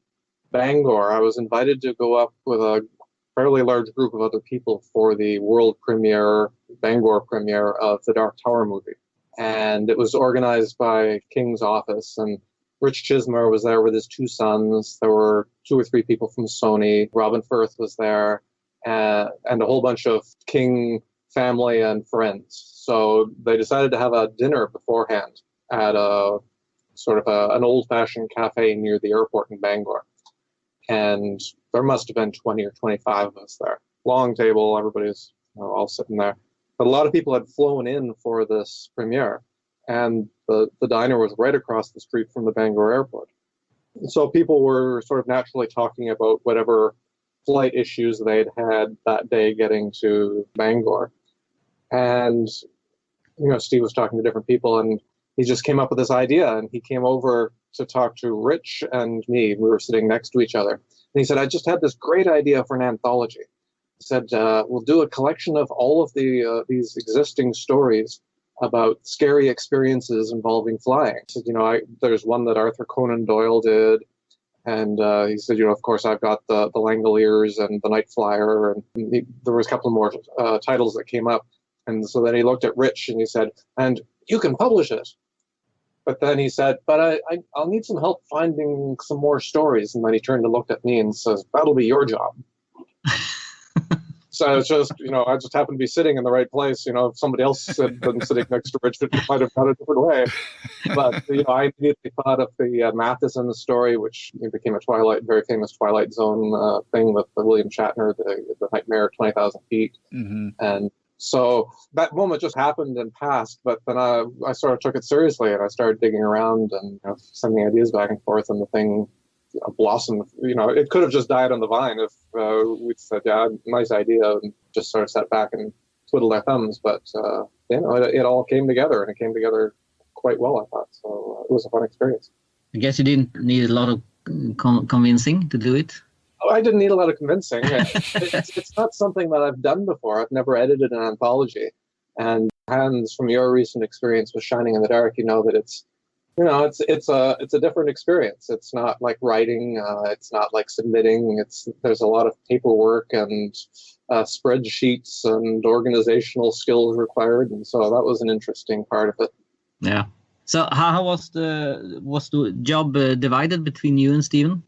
Bangor. I was invited to go up with a fairly large group of other people for the world premiere, Bangor premiere of the Dark Tower movie. And it was organized by King's office, and Rich Chismer was there with his two sons. There were 2 or 3 people from Sony. Robin Firth was there, and a whole bunch of King family and friends. So they decided to have a dinner beforehand at a sort of an old-fashioned cafe near the airport in Bangor. And there must have been 20 or 25 of us there. Long table, everybody's all sitting there. But a lot of people had flown in for this premiere, and the diner was right across the street from the Bangor airport. So people were sort of naturally talking about whatever flight issues they'd had that day getting to Bangor. And, Steve was talking to different people, and he just came up with this idea, and he came over to talk to Rich and me. We were sitting next to each other. And he said, I just had this great idea for an anthology. He said, we'll do a collection of all of these existing stories about scary experiences involving flying. He said, there's one that Arthur Conan Doyle did. And he said, of course, I've got the Langoliers and the Night Flyer. And there was a couple more titles that came up. And so then he looked at Rich and he said, and you can publish it. But then he said, but I'll need some help finding some more stories. And then he turned and looked at me and says, that'll be your job. So it's just, I just happened to be sitting in the right place. If somebody else had been sitting next to Richard, it might have gone a different way. But, I immediately thought of the Matheson story, which became a very famous Twilight Zone thing with William Shatner, the Nightmare at 20,000 Feet. Mm-hmm. And so that moment just happened and passed, but then I sort of took it seriously, and I started digging around and sending ideas back and forth, and the thing blossomed. It could have just died on the vine if we'd said, yeah, nice idea, and just sort of sat back and twiddled our thumbs. But it all came together, and it came together quite well, I thought. So it was a fun experience. I guess you didn't need a lot of convincing to do it. I didn't need a lot of convincing. It's not something that I've done before. I've never edited an anthology. And Hans, from your recent experience with Shining in the Dark, that it's a different experience. It's not like writing. It's not like submitting. There's a lot of paperwork and spreadsheets and organizational skills required. And so that was an interesting part of it. Yeah. So how was the job divided between you and Stephen?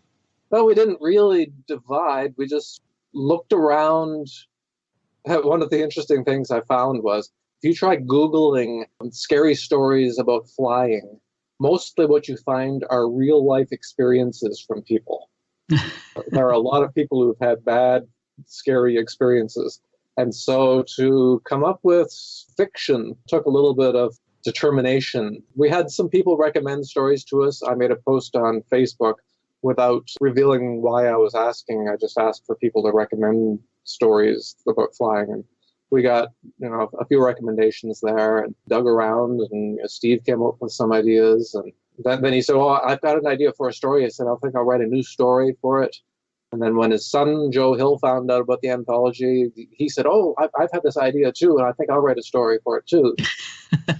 Well, we didn't really divide. We just looked around. One of the interesting things I found was if you try Googling scary stories about flying, mostly what you find are real life experiences from people. There are a lot of people who've had bad, scary experiences. And so to come up with fiction took a little bit of determination. We had some people recommend stories to us. I made a post on Facebook without revealing why I was asking. I just asked for people to recommend stories about flying. And we got, a few recommendations there, and dug around, and Steve came up with some ideas. And then he said, I've got an idea for a story. I said, I think I'll write a new story for it. And then when his son, Joe Hill, found out about the anthology, he said, I've had this idea too, and I think I'll write a story for it too.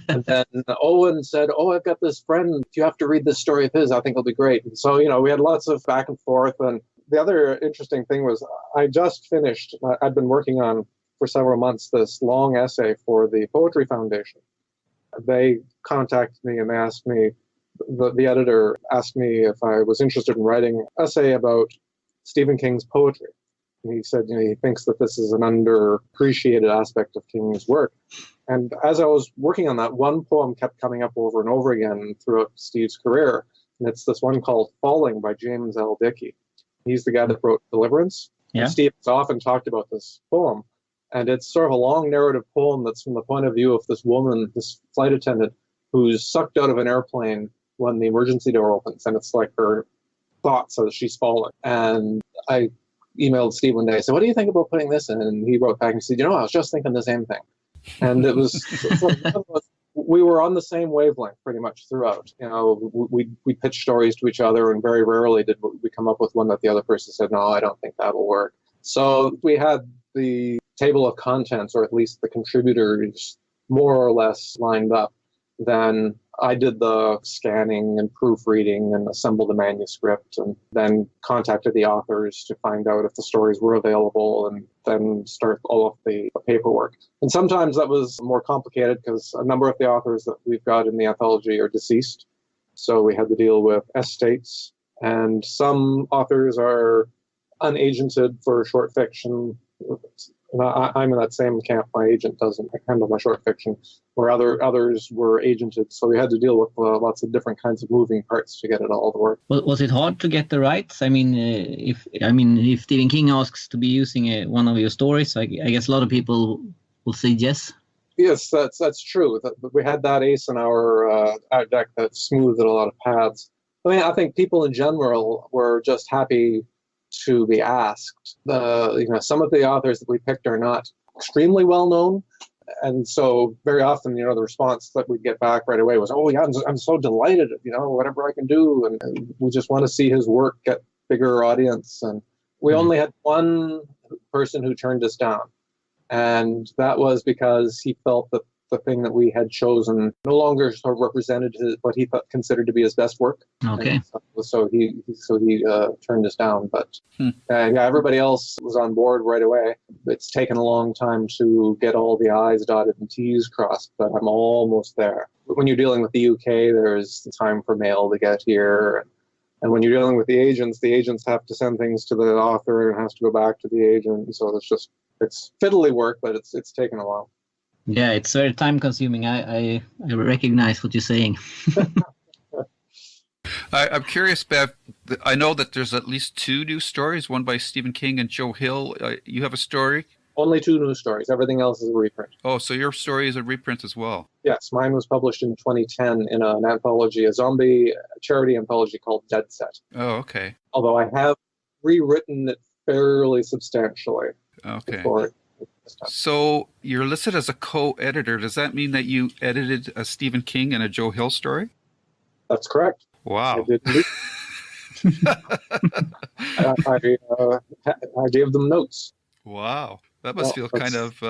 And then Owen said, I've got this friend. If you have to read this story of his, I think it'll be great. And so, we had lots of back and forth. And The other interesting thing was I just finished, I'd been working on for several months this long essay for the Poetry Foundation. They contacted me and they asked me, the editor asked me if I was interested in writing an essay about Stephen King's poetry. And he said, he thinks that this is an underappreciated aspect of King's work. And as I was working on that, one poem kept coming up over and over again throughout Steve's career. And it's this one called Falling by James L. Dickey. He's the guy that wrote Deliverance. Yeah. And Steve has often talked about this poem. And it's sort of a long narrative poem that's from the point of view of this woman, this flight attendant, who's sucked out of an airplane when the emergency door opens. And it's like her thoughts as she's falling. And I emailed Steve one day. I said, what do you think about putting this in? And he wrote back and said, I was just thinking the same thing. And it was, we were on the same wavelength pretty much throughout. We pitched stories to each other, and very rarely did we come up with one that the other person said, no, I don't think that'll work. So we had the table of contents, or at least the contributors, more or less lined up. Then I did the scanning and proofreading and assembled the manuscript, and then contacted the authors to find out if the stories were available, and then start all of the paperwork. And sometimes that was more complicated because a number of the authors that we've got in the anthology are deceased. So we had to deal with estates, and some authors are unagented for short fiction. And I'm in that same camp. My agent doesn't handle my short fiction, where others were agented. So we had to deal with lots of different kinds of moving parts to get it all to work. Was it hard to get the rights? If Stephen King asks to be using one of your stories, I guess a lot of people will say yes. Yes, that's true. We had that ace in our deck that smoothed a lot of paths. I think people in general were just happy to be asked. Some of the authors that we picked are not extremely well known, and so very often, the response that we'd get back right away was, "Oh yeah, I'm so delighted, whatever I can do," and we just want to see his work get bigger audience. And we only had one person who turned us down, and that was because he felt that the thing that we had chosen no longer sort of represented what he considered to be his best work. Okay. So he turned us down. But everybody else was on board right away. It's taken a long time to get all the I's dotted and T's crossed, but I'm almost there. When you're dealing with the UK, there's the time for mail to get here. And when you're dealing with the agents have to send things to the author and it has to go back to the agent. So it's fiddly work, but it's taken a while. Yeah, it's very time consuming. I recognize what you're saying. I'm curious, Bev. I know that there's at least 2 new stories, one by Stephen King and Joe Hill. You have a story? Only 2 new stories. Everything else is a reprint. Oh, so your story is a reprint as well? Yes, mine was published in 2010 in an anthology, a zombie charity anthology called Dead Set. Oh, okay. Although I have rewritten it fairly substantially. Okay. Before So you're listed as a co-editor. Does that mean that you edited a Stephen King and a Joe Hill story? That's correct. Wow. I did. I gave them notes. Wow. That must feel kind of...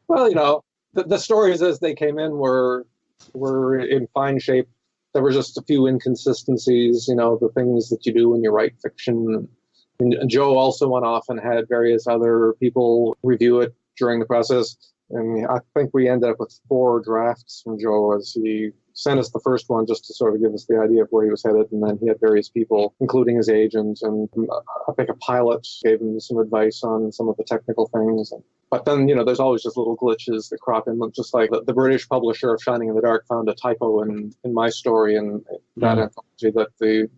Well, the stories as they came in were in fine shape. There were just a few inconsistencies, the things that you do when you write fiction. And Joe also went off and had various other people review it during the process. And I think we ended up with 4 drafts from Joe as he sent us the first one just to sort of give us the idea of where he was headed. And then he had various people, including his agent, and I think a pilot gave him some advice on some of the technical things. But then, there's always just little glitches that crop in, just like the British publisher of Shining in the Dark found a typo in my story and that anthology that the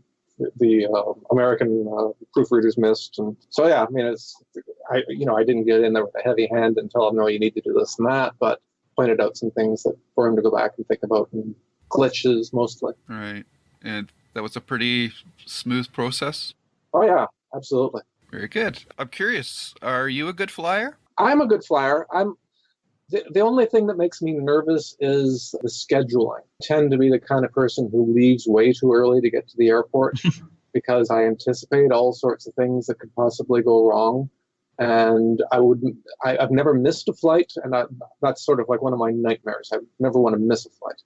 American proofreaders missed. And so, yeah, I didn't get in there with a heavy hand and tell him, no, you need to do this and that, but pointed out some things that for him to go back and think about, and glitches mostly. Right. And that was a pretty smooth process? Oh, yeah, absolutely. Very good. I'm curious, are you a good flyer? I'm a good flyer. The only thing that makes me nervous is the scheduling. I tend to be the kind of person who leaves way too early to get to the airport because I anticipate all sorts of things that could possibly go wrong. And I've never missed a flight, and that's sort of like one of my nightmares. I never want to miss a flight.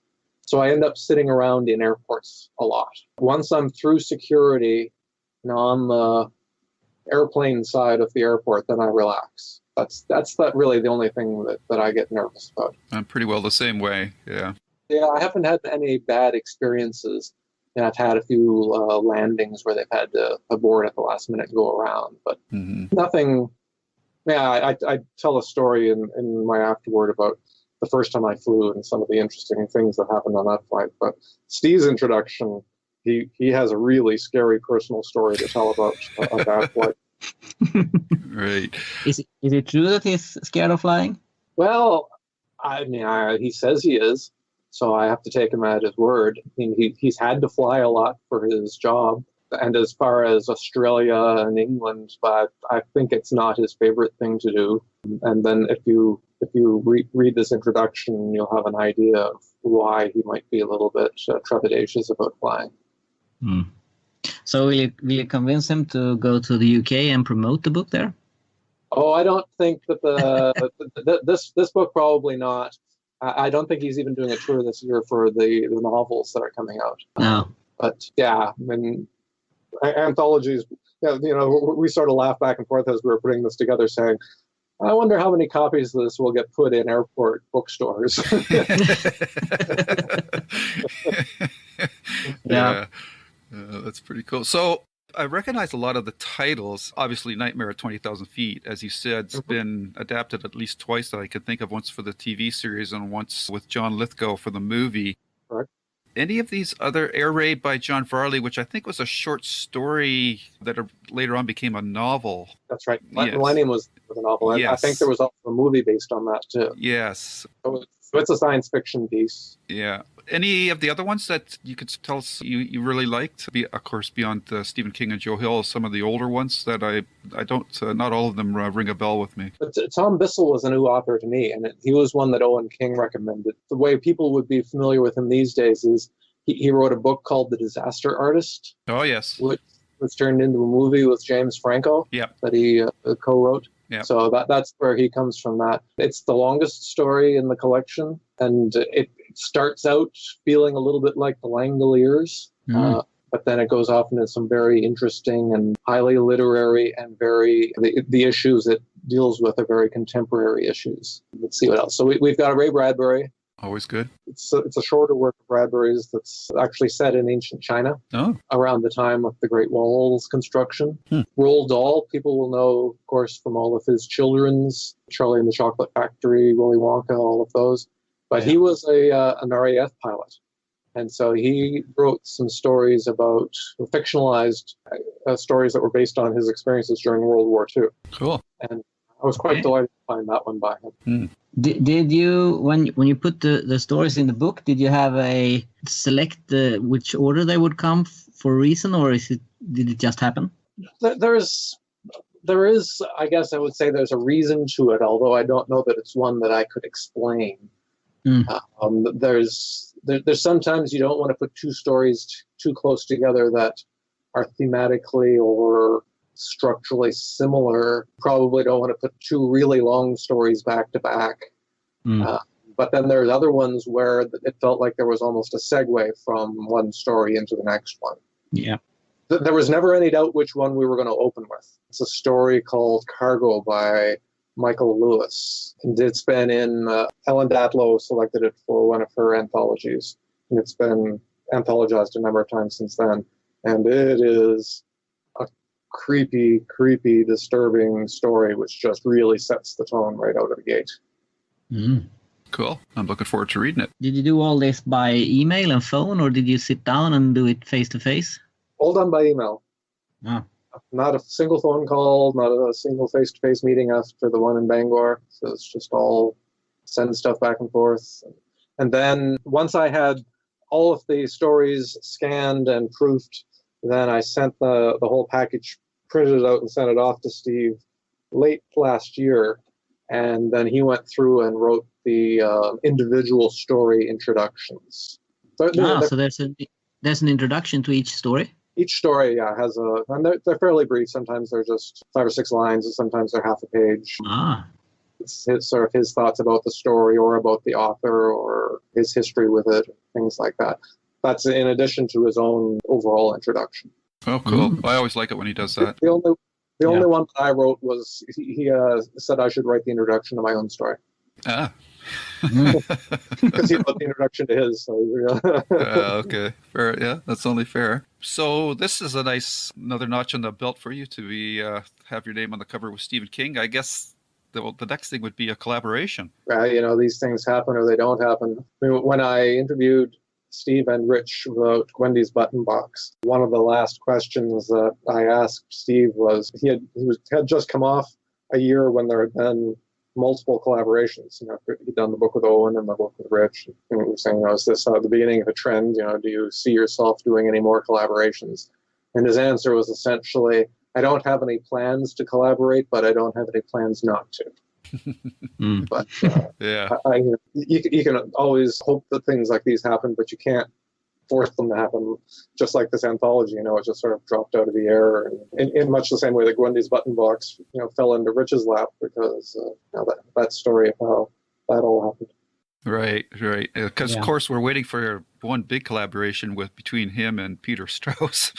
So I end up sitting around in airports a lot. Once I'm through security, on the airplane side of the airport, then I relax. That's really the only thing that I get nervous about. I'm pretty well the same way. Yeah. Yeah, I haven't had any bad experiences. And I've had a few landings where they've had to abort at the last minute and go around, but nothing. Yeah, I tell a story in my afterword about the first time I flew and some of the interesting things that happened on that flight. But Steve's introduction, he has a really scary personal story to tell about that flight. Right. Is it true that he's scared of flying? Well, I mean, he says he is, so I have to take him at his word. I mean, he's had to fly a lot for his job, and as far as Australia and England, but I think it's not his favorite thing to do. And then if you read this introduction, you'll have an idea of why he might be a little bit trepidatious about flying. So will you convince him to go to the UK and promote the book there? Oh, I don't think that this book, probably not. I don't think he's even doing a tour this year for the novels that are coming out. No. But yeah, I mean, anthologies, we sort of laugh back and forth as we were putting this together, saying, I wonder how many copies of this will get put in airport bookstores. Yeah. That's pretty cool. So I recognize a lot of the titles. Obviously, Nightmare at 20,000 Feet, as you said, it's been adapted at least twice that I could think of, once for the TV series and once with John Lithgow for the movie. Correct. Any of these other Air Raid by John Varley, which I think was a short story that later on became a novel. That's right. Yes. Millennium was a novel. Yes. I think there was also a movie based on that, too. Yes. So it's a science fiction piece. Yeah. Any of the other ones that you could tell us you really liked? Of course, beyond Stephen King and Joe Hill, some of the older ones that I don't, not all of them ring a bell with me. But Tom Bissell was a new author to me, and he was one that Owen King recommended. The way people would be familiar with him these days is he wrote a book called The Disaster Artist. Oh, yes. Which was turned into a movie with James Franco. Yep. That he co-wrote. Yeah. So that's where he comes from. That it's the longest story in the collection, and it starts out feeling a little bit like The Langoliers, but then it goes off into some very interesting and highly literary and the issues it deals with are very contemporary issues. Let's see what else. So we've got Ray Bradbury. Always good. It's a shorter work of Bradbury's that's actually set in ancient China around the time of the Great Wall's construction. Roald Dahl, people will know, of course, from all of his children's, Charlie and the Chocolate Factory, Willy Wonka, all of those. But he was an RAF pilot. And so he wrote some stories about fictionalized stories that were based on his experiences during World War II. Cool. And I was quite delighted to find that one by him. Did you, when you put the stories in the book, did you have a select which order they would come for a reason, or did it just happen? There is, I guess I would say there's a reason to it, although I don't know that it's one that I could explain. There's sometimes you don't want to put two stories too close together that are thematically or structurally similar. Probably don't want to put two really long stories back to back. But then there's other ones where it felt like there was almost a segue from one story into the next one. Yeah. There was never any doubt which one we were going to open with. It's a story called Cargo by Michael Lewis. And it's been in, Ellen Datlow selected it for one of her anthologies. And it's been anthologized a number of times since then. And it is a creepy, disturbing story, which just really sets the tone right out of the gate. Cool. I'm looking forward to reading it. Did you do all this by email and phone, or did you sit down and do it face to face? All done by email. Oh. Not a single phone call, not a single face-to-face meeting after the one in Bangor. So it's just all send stuff back and forth. And then once I had all of the stories scanned and proofed, then I sent the whole package, printed it out and sent it off to Steve late last year. And then he went through and wrote the individual story introductions. So there's an introduction to each story? Each story, has and they're fairly brief. Sometimes they're just 5 or 6 lines, and sometimes they're half a page. It's his thoughts about the story, or about the author, or his history with it, things like that. That's in addition to his own overall introduction. Oh, cool. I always like it when he does that. The only one that I wrote was he said I should write the introduction to my own story. Ah. Because he wrote the introduction to his. So, Okay, fair. Yeah, that's only fair. So this is another notch on the belt for you to be have your name on the cover with Stephen King. I guess the next thing would be a collaboration. These things happen or they don't happen. I mean, when I interviewed Steve and Rich about Wendy's Button Box, one of the last questions that I asked Steve was he had just come off a year when there had been multiple collaborations. He'd done the book with Owen and the book with Rich. And he was saying, is this the beginning of a trend? Do you see yourself doing any more collaborations? And his answer was essentially, I don't have any plans to collaborate, but I don't have any plans not to. But yeah, you can always hope that things like these happen, but you can't force them to happen. Just like this anthology, it just sort of dropped out of the air, and in much the same way that Wendy's Button Box, fell into Rich's lap because that story of how that all happened. Right. Because of course we're waiting for one big collaboration between him and Peter Strauss.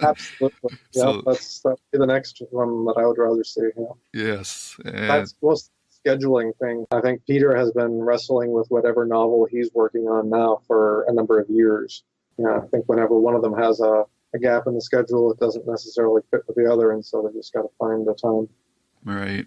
Absolutely. Yeah, that'll be the next one that I would rather see. Yes. That's most scheduling thing. I think Peter has been wrestling with whatever novel he's working on now for a number of years. I think whenever one of them has a gap in the schedule, it doesn't necessarily fit with the other, and so they just got to find the time. Right.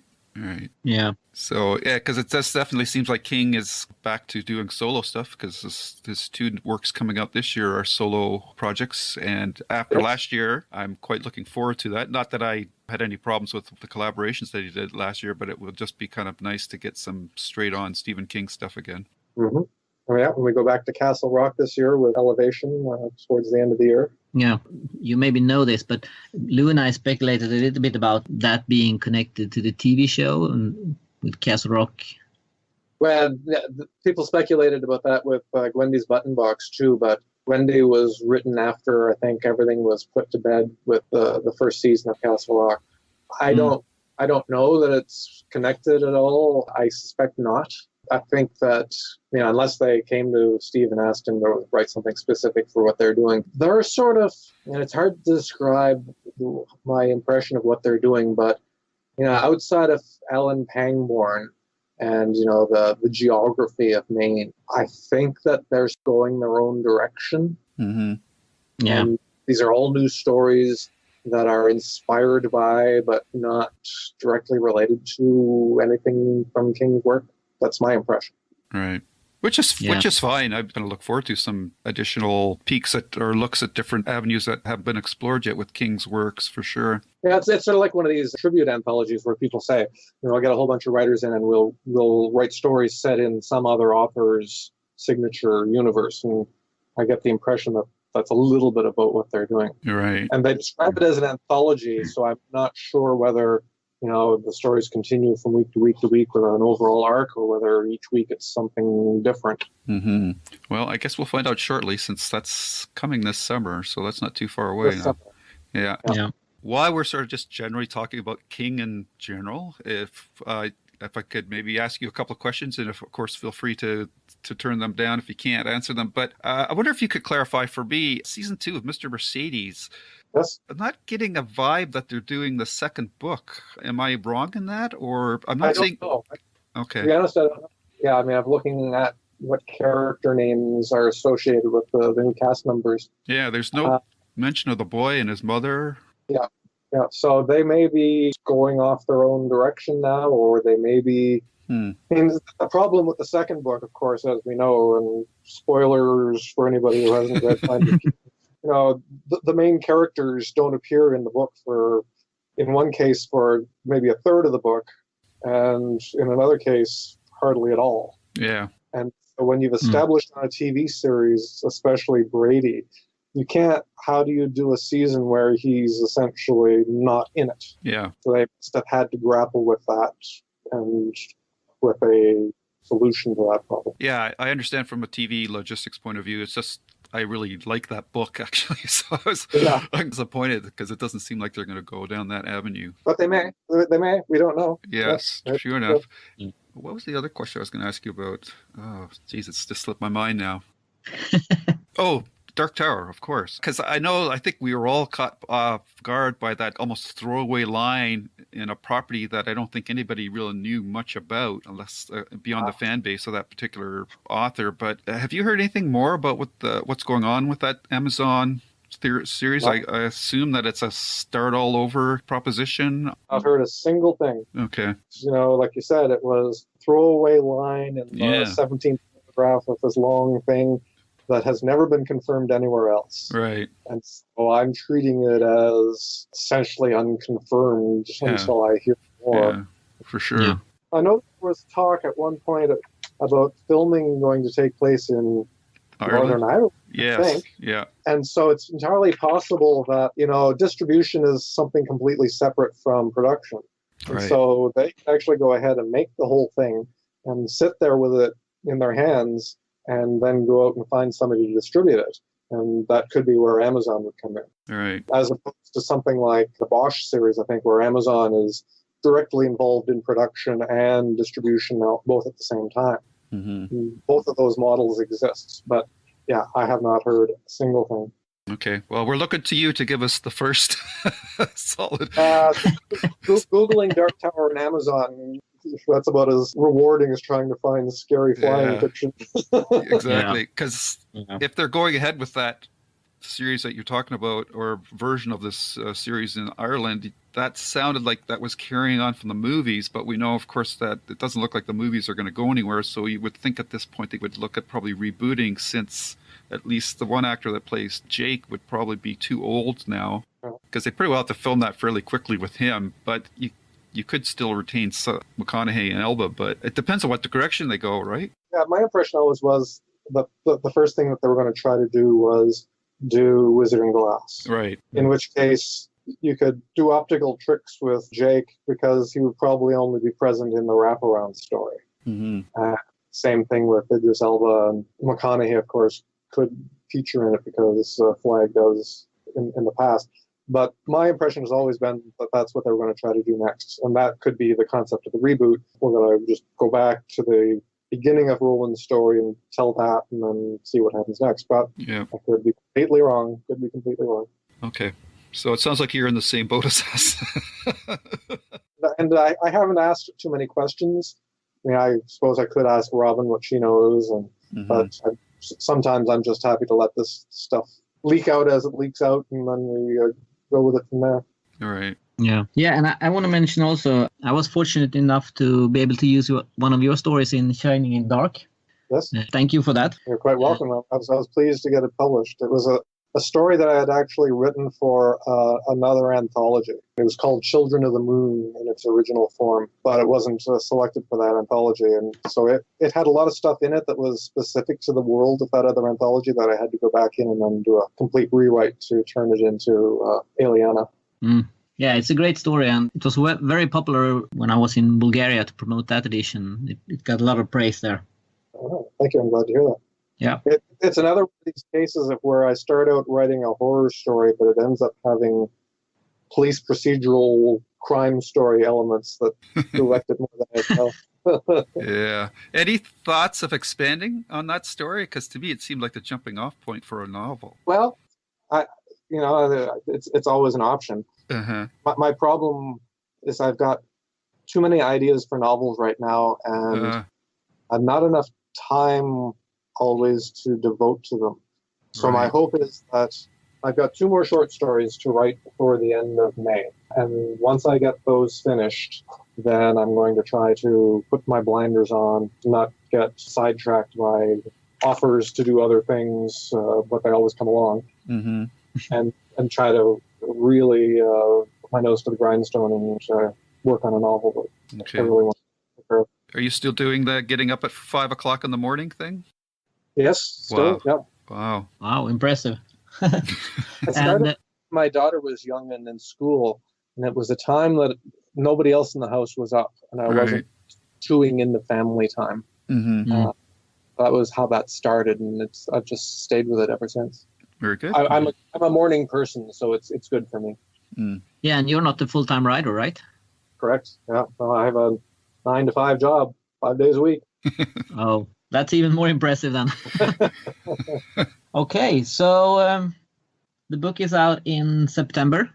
Yeah. So, because it definitely seems like King is back to doing solo stuff, because his two works coming out this year are solo projects. And after last year, I'm quite looking forward to that. Not that I had any problems with the collaborations that he did last year, but it will just be kind of nice to get some straight-on Stephen King stuff again. Mm-hmm. When we go back to Castle Rock this year with Elevation towards the end of the year. Yeah, you maybe know this, but Lou and I speculated a little bit about that being connected to the TV show and with Castle Rock. Well, people speculated about that with Wendy's Button Box too, but Wendy was written after I think everything was put to bed with the first season of Castle Rock. I don't know that it's connected at all. I suspect not. I think that, unless they came to Steve and asked him to write something specific for what they're doing, they're sort of, it's hard to describe my impression of what they're doing, but, outside of Alan Pangborn and, the geography of Maine, I think that they're going their own direction. Mm-hmm. Yeah. And these are all new stories that are inspired by, but not directly related to anything from King's work. That's my impression. Right. Which is fine. I'm going to look forward to some additional peeks at or looks at different avenues that haven't been explored yet with King's works, for sure. Yeah, it's sort of like one of these tribute anthologies where people say, I'll get a whole bunch of writers in and we'll write stories set in some other author's signature universe. And I get the impression that that's a little bit about what they're doing. You're right. And they describe it as an anthology, so I'm not sure whether the stories continue from week to week to week with an overall arc, or whether each week it's something different. Mm-hmm. Well, I guess we'll find out shortly, since that's coming this summer, so that's not too far away now. Yeah. While we're sort of just generally talking about King in general, if I could maybe ask you a couple of questions, and of course feel free to turn them down if you can't answer them. But I wonder if you could clarify for me, season 2 of Mr. Mercedes. Yes. I'm not getting a vibe that they're doing the second book. Am I wrong in that? Or I'm not saying. I don't know. Okay. To be honest, I don't know. Yeah, I'm looking at what character names are associated with the new cast members. Yeah, there's no mention of the boy and his mother. Yeah. So they may be going off their own direction now, or they may be. I mean, the problem with the second book, of course, as we know, and spoilers for anybody who hasn't read Finding the main characters don't appear in the book in one case, for maybe a third of the book, and in another case, hardly at all. Yeah. And so when you've established on a TV series, especially Brady, how do you do a season where he's essentially not in it? Yeah. So they must have had to grapple with that and with a solution to that problem. Yeah, I understand from a TV logistics point of view. It's just, I really like that book, actually. So I'm disappointed because it doesn't seem like they're going to go down that avenue. But they may. We don't know. Yes, sure enough. What was the other question I was going to ask you about? Oh, geez, it's just slipped my mind now. Dark Tower, of course. Because I think we were all caught off guard by that almost throwaway line in a property that I don't think anybody really knew much about, unless beyond the fan base of that particular author. But have you heard anything more about what's going on with that Amazon series? No. I assume that it's a start all over proposition. I've heard a single thing. Okay. Like you said, it was throwaway line in the 17th paragraph of this long thing that has never been confirmed anywhere else. Right. And so I'm treating it as essentially unconfirmed until I hear more. Yeah, for sure. Yeah. I know there was talk at one point about filming going to take place in Northern Ireland, Yes. I think. Yeah. And so it's entirely possible that, distribution is something completely separate from production. And Right. so they can actually go ahead and make the whole thing and sit there with it in their hands and then go out and find somebody to distribute it. And that could be where Amazon would come in. Right. As opposed to something like the Bosch series, I think, where Amazon is directly involved in production and distribution both at the same time. Mm-hmm. Both of those models exist. But yeah, I have not heard a single thing. Okay. Well, we're looking to you to give us the first solid. Googling Dark Tower and Amazon, that's about as rewarding as trying to find scary flying fiction. Exactly. Because if they're going ahead with that series that you're talking about, or version of this series in Ireland, that sounded like that was carrying on from the movies. But we know, of course, that it doesn't look like the movies are going to go anywhere. So you would think at this point they would look at probably rebooting, since at least the one actor that plays Jake would probably be too old now, because they pretty well have to film that fairly quickly with him. But you could still retain McConaughey and Elba, but it depends on what direction they go, right? Yeah, my impression always was that the first thing that they were going to try to do was do Wizarding Glass. Right. In which case, you could do optical tricks with Jake because he would probably only be present in the wraparound story. Mm-hmm. Same thing with Idris Elba, and McConaughey, of course, could feature in it because Flag does in the past. But my impression has always been that that's what they were going to try to do next. And that could be the concept of the reboot. We're going to just go back to the beginning of Roland's story and tell that and then see what happens next. But I could be completely wrong. Okay. So it sounds like you're in the same boat as us. And I haven't asked too many questions. I mean, I suppose I could ask Robin what she knows, but sometimes I'm just happy to let this stuff leak out as it leaks out, and then we go with it from there. All right. Yeah, and I want to mention also, I was fortunate enough to be able to use one of your stories in Shining in Dark. Yes. Thank you for that. You're quite welcome. I was pleased to get it published. It was a story that I had actually written for another anthology. It was called Children of the Moon in its original form, but it wasn't selected for that anthology. And so it had a lot of stuff in it that was specific to the world of that other anthology that I had to go back in and then do a complete rewrite to turn it into Aliena. Yeah, it's a great story, and it was very popular when I was in Bulgaria to promote that edition. It got a lot of praise there. Oh, thank you. I'm glad to hear that. Yeah. It's another one of these cases of where I start out writing a horror story, but it ends up having police procedural crime story elements that directed more than I know. Yeah. Any thoughts of expanding on that story? Because to me, it seemed like the jumping off point for a novel. Well, it's always an option. My problem is I've got too many ideas for novels right now, and I've not enough time always to devote to them. So my hope is that I've got 2 more short stories to write before the end of May. And once I get those finished, then I'm going to try to put my blinders on, not get sidetracked by offers to do other things, but they always come along, and try to really put my nose to the grindstone and work on a novel that I really want to prepare. Are you still doing the getting up at 5 o'clock in the morning thing? Yes, still, yeah. Wow, impressive. I started, my daughter was young and in school, and it was a time that nobody else in the house was up, and I wasn't chewing in the family time. That was how that started, and I've just stayed with it ever since. Very good. I'm a morning person, so it's good for me. Yeah, and you're not a full-time writer, right? Correct. Yeah, well, I have a 9-to-5 job, 5 days a week. Oh, that's even more impressive then. Okay, so the book is out in September.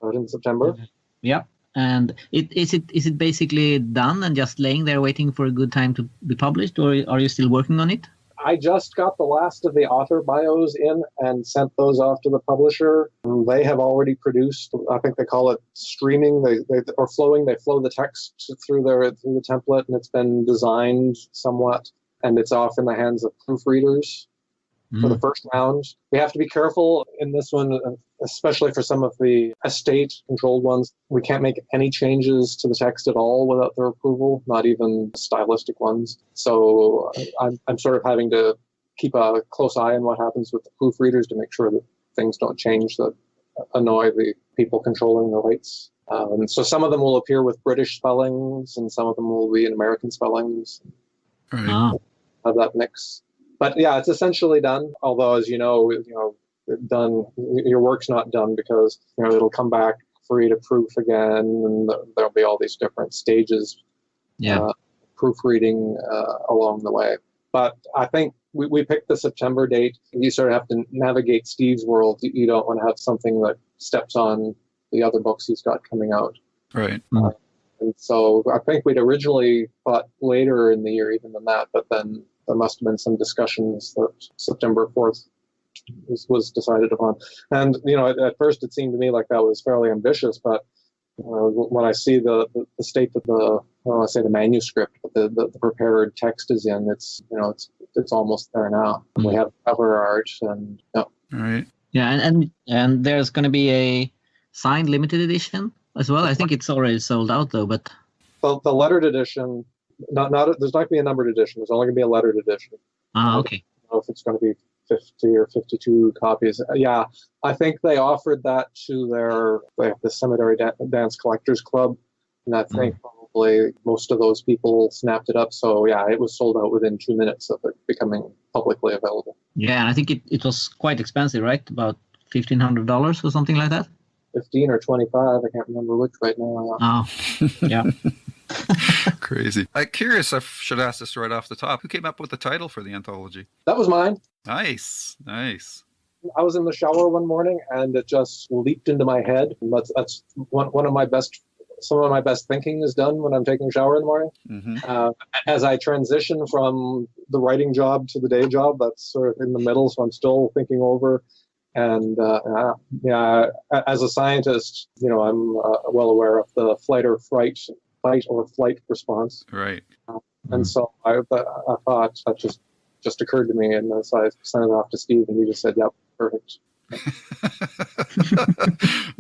Out in September. Yeah. And is it basically done and just laying there waiting for a good time to be published, or are you still working on it? I just got the last of the author bios in and sent those off to the publisher. They have already produced, I think they call it streaming, or flowing. They flow the text through the template, and it's been designed somewhat, and it's off in the hands of proofreaders for the first round. We have to be careful in this one, especially for some of the estate-controlled ones. We can't make any changes to the text at all without their approval, not even stylistic ones. So I'm sort of having to keep a close eye on what happens with the proofreaders to make sure that things don't change that annoy the people controlling the rights. So some of them will appear with British spellings, and some of them will be in American spellings. Right. Have that mix. But yeah, it's essentially done. Although, as you know, done. Your work's not done because it'll come back for you to proof again, and there'll be all these different stages, proofreading along the way. But I think we picked the September date. You sort of have to navigate Steve's world. You don't want to have something that steps on the other books he's got coming out. Right. And so I think we'd originally thought later in the year even than that, but then there must have been some discussions that September 4th was decided upon. And, at first it seemed to me like that was fairly ambitious, but when I see the state that the manuscript, but the prepared text is in, it's almost there now. We have cover art and Right. Yeah, and there's going to be a signed limited edition as well. I think it's already sold out though, but the lettered edition, there's not going to be a numbered edition. There's only going to be a lettered edition. Okay. I don't know if it's going to be 50 or 52 copies. Yeah, I think they offered that to the Cemetery Dance Collectors Club, and I think probably most of those people snapped it up. So yeah, it was sold out within 2 minutes of it becoming publicly available. Yeah, and I think it was quite expensive, right? About $1,500 or something like that. 15 or 25, I can't remember which right now. Oh, yeah. Crazy. I'm curious, I should ask this right off the top. Who came up with the title for the anthology? That was mine. Nice. I was in the shower one morning and it just leaped into my head. And that's one of my best. Some of my best thinking is done when I'm taking a shower in the morning. Mm-hmm. As I transition from the writing job to the day job, that's sort of in the middle, so I'm still thinking over. And as a scientist, I'm well aware of the fight or flight response. Right. And so I thought that just occurred to me, and so I sent it off to Steve, and he just said, "Yep, perfect."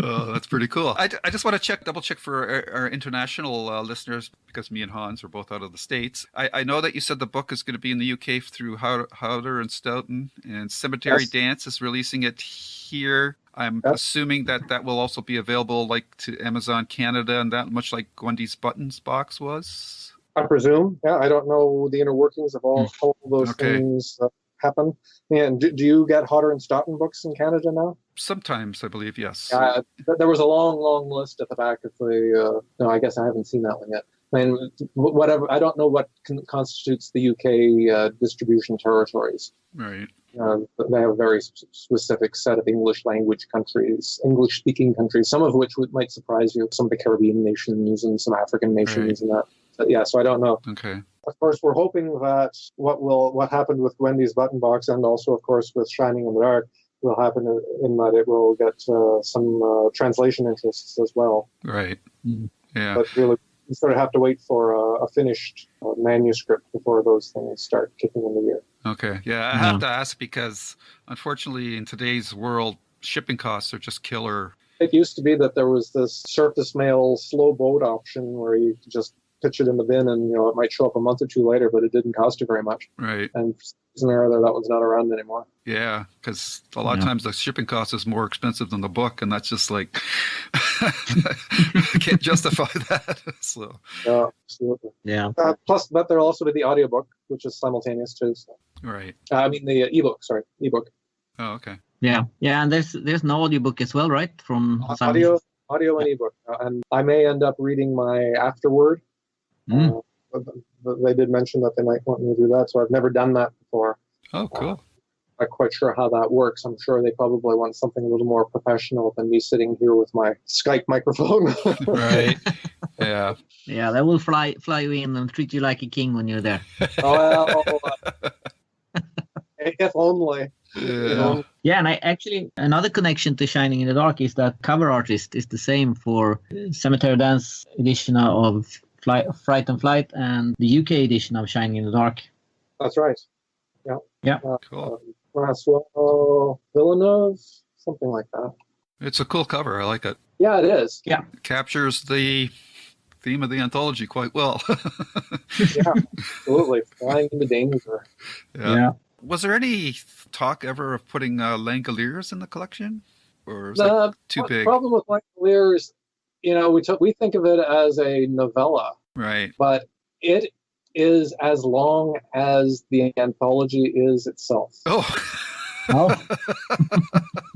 Oh, that's pretty cool. I just want to double check for our international listeners, because me and Hans are both out of the States. I know that you said the book is going to be in the UK through Howder and Stoughton, and Cemetery Dance is releasing it here. I'm assuming that will also be available to Amazon Canada, and that much like Wendy's Buttons box was. I presume. Yeah, I don't know the inner workings of all those things that happen. And do you get Hodder and Stoughton books in Canada now? Sometimes, I believe, yes. There was a long list at the back of the. No, I guess I haven't seen that one yet. I mean, whatever. I don't know what constitutes the UK distribution territories. Right. They have a very specific set of English language countries, English speaking countries, some of which might surprise you. Some of the Caribbean nations and some African nations and that. But yeah, so I don't know. Okay. Of course, we're hoping that what happened with Wendy's Button Box, and also, of course, with Shining in the Dark, will happen in that it will get some translation interests as well. Right. Yeah. But really, you sort of have to wait for a finished manuscript before those things start kicking into gear. Okay. Yeah, I have to ask because, unfortunately, in today's world, shipping costs are just killer. It used to be that there was this surface mail slow boat option where you could just pitch it in the bin and it might show up a month or two later, but it didn't cost you very much. Right. And for some reason or other, that one's not around anymore. Yeah, because a lot of times the shipping cost is more expensive than the book, and that's just like I can't justify that. So. Yeah, absolutely. Yeah. Plus, but there'll also be the audiobook, which is simultaneous too. So. Right. I mean the ebook. Oh, okay. Yeah, and there's an audiobook as well, right? From audio and ebook, and I may end up reading my afterword. They did mention that they might want me to do that, so I've never done that before. Oh, cool. not quite sure how that works. I'm sure they probably want something a little more professional than me sitting here with my Skype microphone. Right. Yeah. Yeah, they will fly you in and treat you like a king when you're there. Well, if only. Yeah. Yeah, and I actually, another connection to Shining in the Dark is that cover artist is the same for Cemetery Dance edition of Fright and Flight and the UK edition of Shining in the Dark. That's right. Yeah. Cool. François Villeneuve, something like that. It's a cool cover. I like it. Yeah, it is. Yeah. It captures the theme of the anthology quite well. Yeah, absolutely. Flying into danger. Yeah. Was there any talk ever of putting Langoliers in the collection? Or is that too big? The problem with Langoliers, we think of it as a novella, Right. but it is as long as the anthology is itself. Oh. Oh.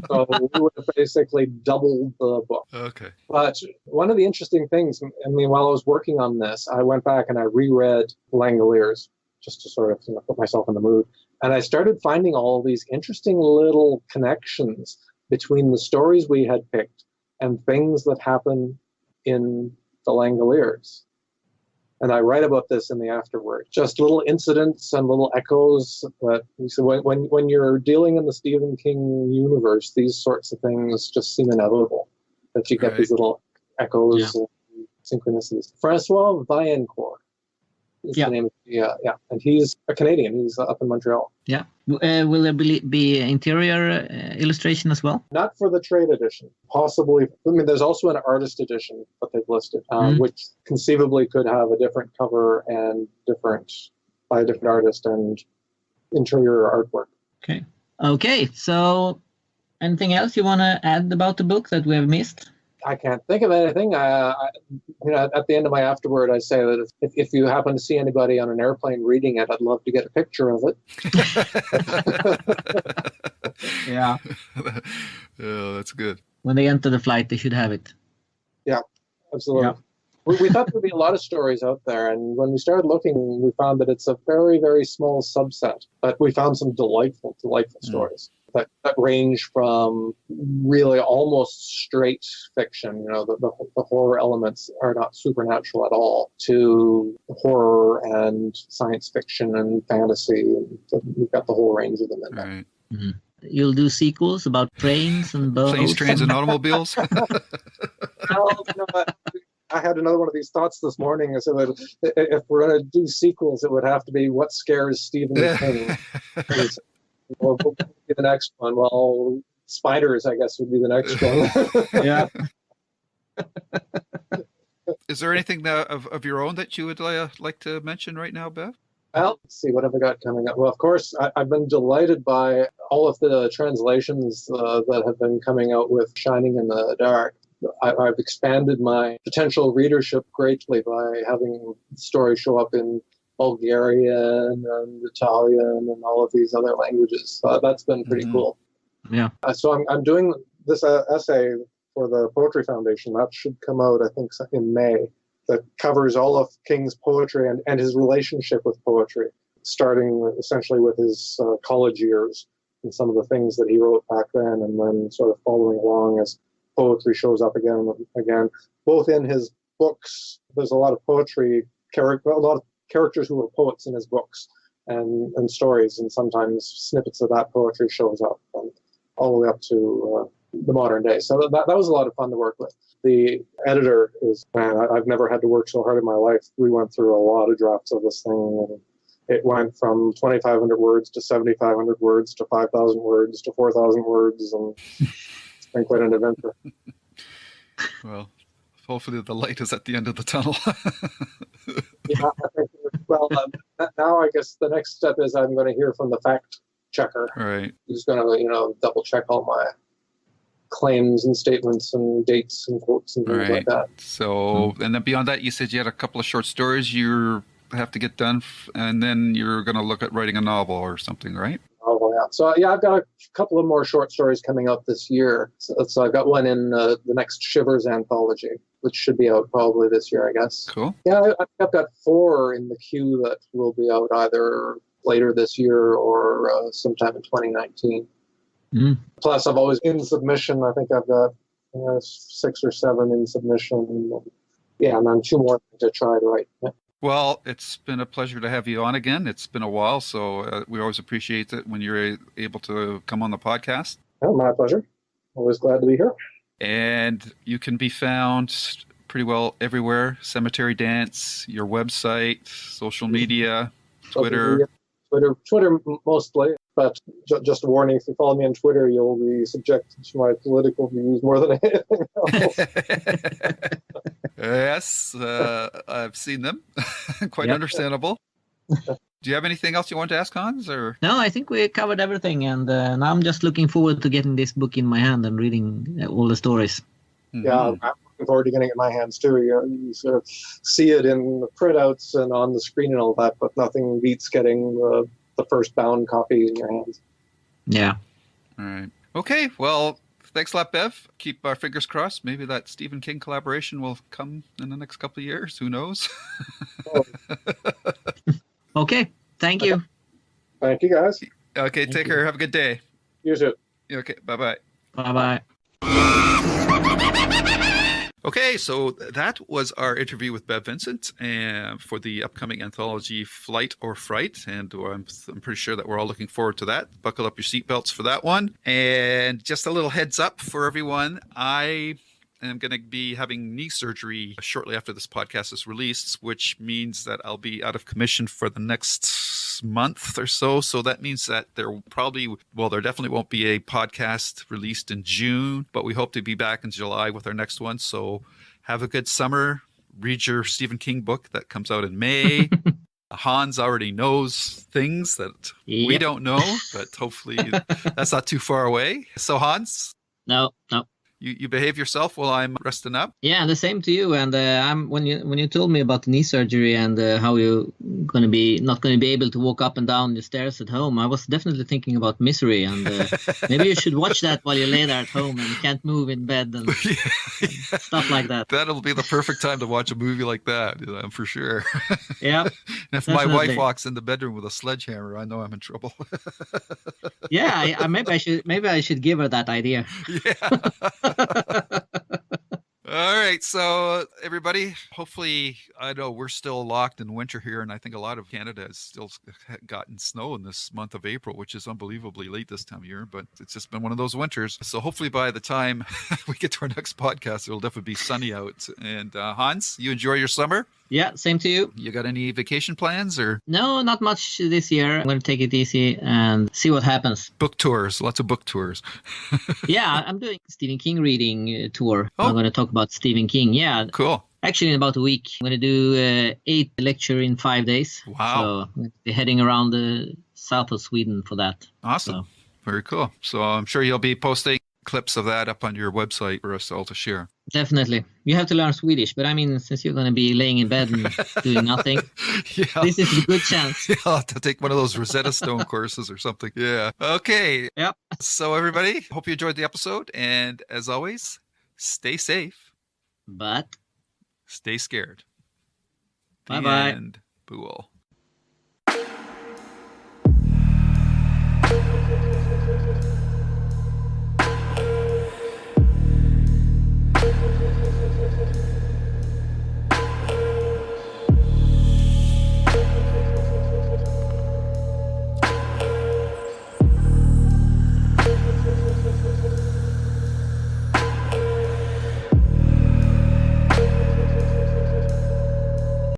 So we would have basically doubled the book. Okay. But one of the interesting things, while I was working on this, I went back and I reread Langoliers just to sort of put myself in the mood. And I started finding all these interesting little connections between the stories we had picked and things that happen in the Langoliers. And I write about this in the afterword. Just little incidents and little echoes. But so when you're dealing in the Stephen King universe, these sorts of things just seem inevitable. That you get these little echoes and synchronicities. Francois Vaillancourt is the name. Yeah. And he's a Canadian. He's up in Montreal. Yeah. Will there be interior illustration as well? Not for the trade edition. Possibly. There's also an artist edition that they've listed, which conceivably could have a different cover and by a different artist and interior artwork. Okay. So, anything else you want to add about the book that we have missed? I can't think of anything. At the end of my afterword, I say that if you happen to see anybody on an airplane reading it, I'd love to get a picture of it. Yeah. Oh, that's good. When they enter the flight, they should have it. Yeah, absolutely. Yeah. We thought there'd be a lot of stories out there, and when we started looking, we found that it's a very, very small subset. But we found some delightful stories that range from really almost straight fiction, the horror elements are not supernatural at all, to horror and science fiction and fantasy. And we've got the whole range of them in there. Right. Mm-hmm. You'll do sequels about trains and boats? Planes, trains, and automobiles? I had another one of these thoughts this morning. I said that if we're going to do sequels, it would have to be what scares Stephen King. Well, we'll be the next one. Well, spiders, I guess, would be the next one. Yeah. Is there anything of your own that you would like to mention right now, Bev? Well, let's see, what have I got coming up? Well, of course, I've been delighted by all of the translations that have been coming out with Shining in the Dark. I've expanded my potential readership greatly by having stories show up in Bulgarian and Italian and all of these other languages. That's been pretty cool. Yeah. So I'm doing this essay for the Poetry Foundation. That should come out, I think, in May. That covers all of King's poetry and his relationship with poetry, starting essentially with his college years and some of the things that he wrote back then, and then sort of following along as poetry shows up again and again. Both in his books, there's a lot of poetry, a lot of characters who were poets in his books and stories, and sometimes snippets of that poetry shows up, and all the way up to the modern day. So that was a lot of fun to work with. The editor is, man, I've never had to work so hard in my life. We went through a lot of drafts of this thing, and it went from 2,500 words to 7,500 words to 5,000 words to 4,000 words, and it's been quite an adventure. Well, hopefully the light is at the end of the tunnel. Yeah, I think, well, now I guess the next step is I'm going to hear from the fact checker. Right. Who's going to, double check all my claims and statements and dates and quotes and things like that. So, and then beyond that, you said you had a couple of short stories you have to get done, and then you're going to look at writing a novel or something, right? Oh, yeah. So, I've got a couple of more short stories coming out this year. So I've got one in the next Shivers anthology, which should be out probably this year, I guess. Cool. Yeah, I've got 4 in the queue that will be out either later this year or sometime in 2019. Mm. Plus, I've always in submission. I think I've got 6 or 7 in submission. Yeah, and then 2 more to try to write. Yeah. Well, it's been a pleasure to have you on again. It's been a while, so we always appreciate it when you're able to come on the podcast. Oh, my pleasure. Always glad to be here. And you can be found pretty well everywhere. Cemetery Dance, your website, social media, Twitter. Twitter mostly. But just a warning, if you follow me on Twitter, you'll be subjected to my political views more than anything else. Yes, I've seen them. Quite understandable. Do you have anything else you want to ask, Hans? Or No, I think we covered everything, and now I'm just looking forward to getting this book in my hand and reading all the stories. Mm-hmm. Yeah, I'm looking forward to getting it in my hands too. You sort of see it in the printouts and on the screen and all that, but nothing beats getting the first bound copy in your hands. Yeah. All right. Okay. Well, thanks a lot, Bev. Keep our fingers crossed. Maybe that Stephen King collaboration will come in the next couple of years. Who knows? Okay. Thank you. Thank you, guys. Okay. Take care. Have a good day. You too. Okay. Bye-bye. Bye-bye. Okay, so that was our interview with Bev Vincent for the upcoming anthology Flight or Fright, and I'm pretty sure that we're all looking forward to that. Buckle up your seatbelts for that one. And just a little heads up for everyone, I am going to be having knee surgery shortly after this podcast is released, which means that I'll be out of commission for the next month or so. So that means that there definitely won't be a podcast released in June, but we hope to be back in July with our next one. So have a good summer. Read your Stephen King book that comes out in May. Hans already knows things that we don't know, but hopefully that's not too far away. So Hans? No. You behave yourself while I'm resting up. Yeah, the same to you. And when you told me about the knee surgery and how you're not going to be able to walk up and down the stairs at home, I was definitely thinking about Misery. And maybe you should watch that while you lay there at home and can't move in bed and stuff like that. That'll be the perfect time to watch a movie like that, for sure. Yeah. And if my wife walks in the bedroom with a sledgehammer, I know I'm in trouble. Yeah, maybe I should give her that idea. Yeah. All right, so everybody, hopefully, I know we're still locked in winter here, and I think a lot of Canada has still gotten snow in this month of April, which is unbelievably late this time of year, but it's just been one of those winters. So hopefully by the time we get to our next podcast, it'll definitely be sunny out. And Hans, you enjoy your summer? Yeah, same to you. You got any vacation plans or? No, not much this year. I'm going to take it easy and see what happens. Book tours, lots of book tours. Yeah, I'm doing Stephen King reading tour. Oh. I'm going to talk about Stephen King. Yeah. Cool. Actually, in about a week. I'm going to do 8 lecture in 5 days. Wow. So I'm going to be heading around the south of Sweden for that. Awesome. So. Very cool. So I'm sure you'll be posting clips of that up on your website for us all to share. Definitely. You have to learn Swedish, but I mean, since you're going to be laying in bed and doing nothing, this is a good chance. Yeah, I'll have to take one of those Rosetta Stone courses or something. Yeah. Okay. Yep. So everybody, hope you enjoyed the episode. And as always, stay safe. But Stay scared. bye-bye. And Bool.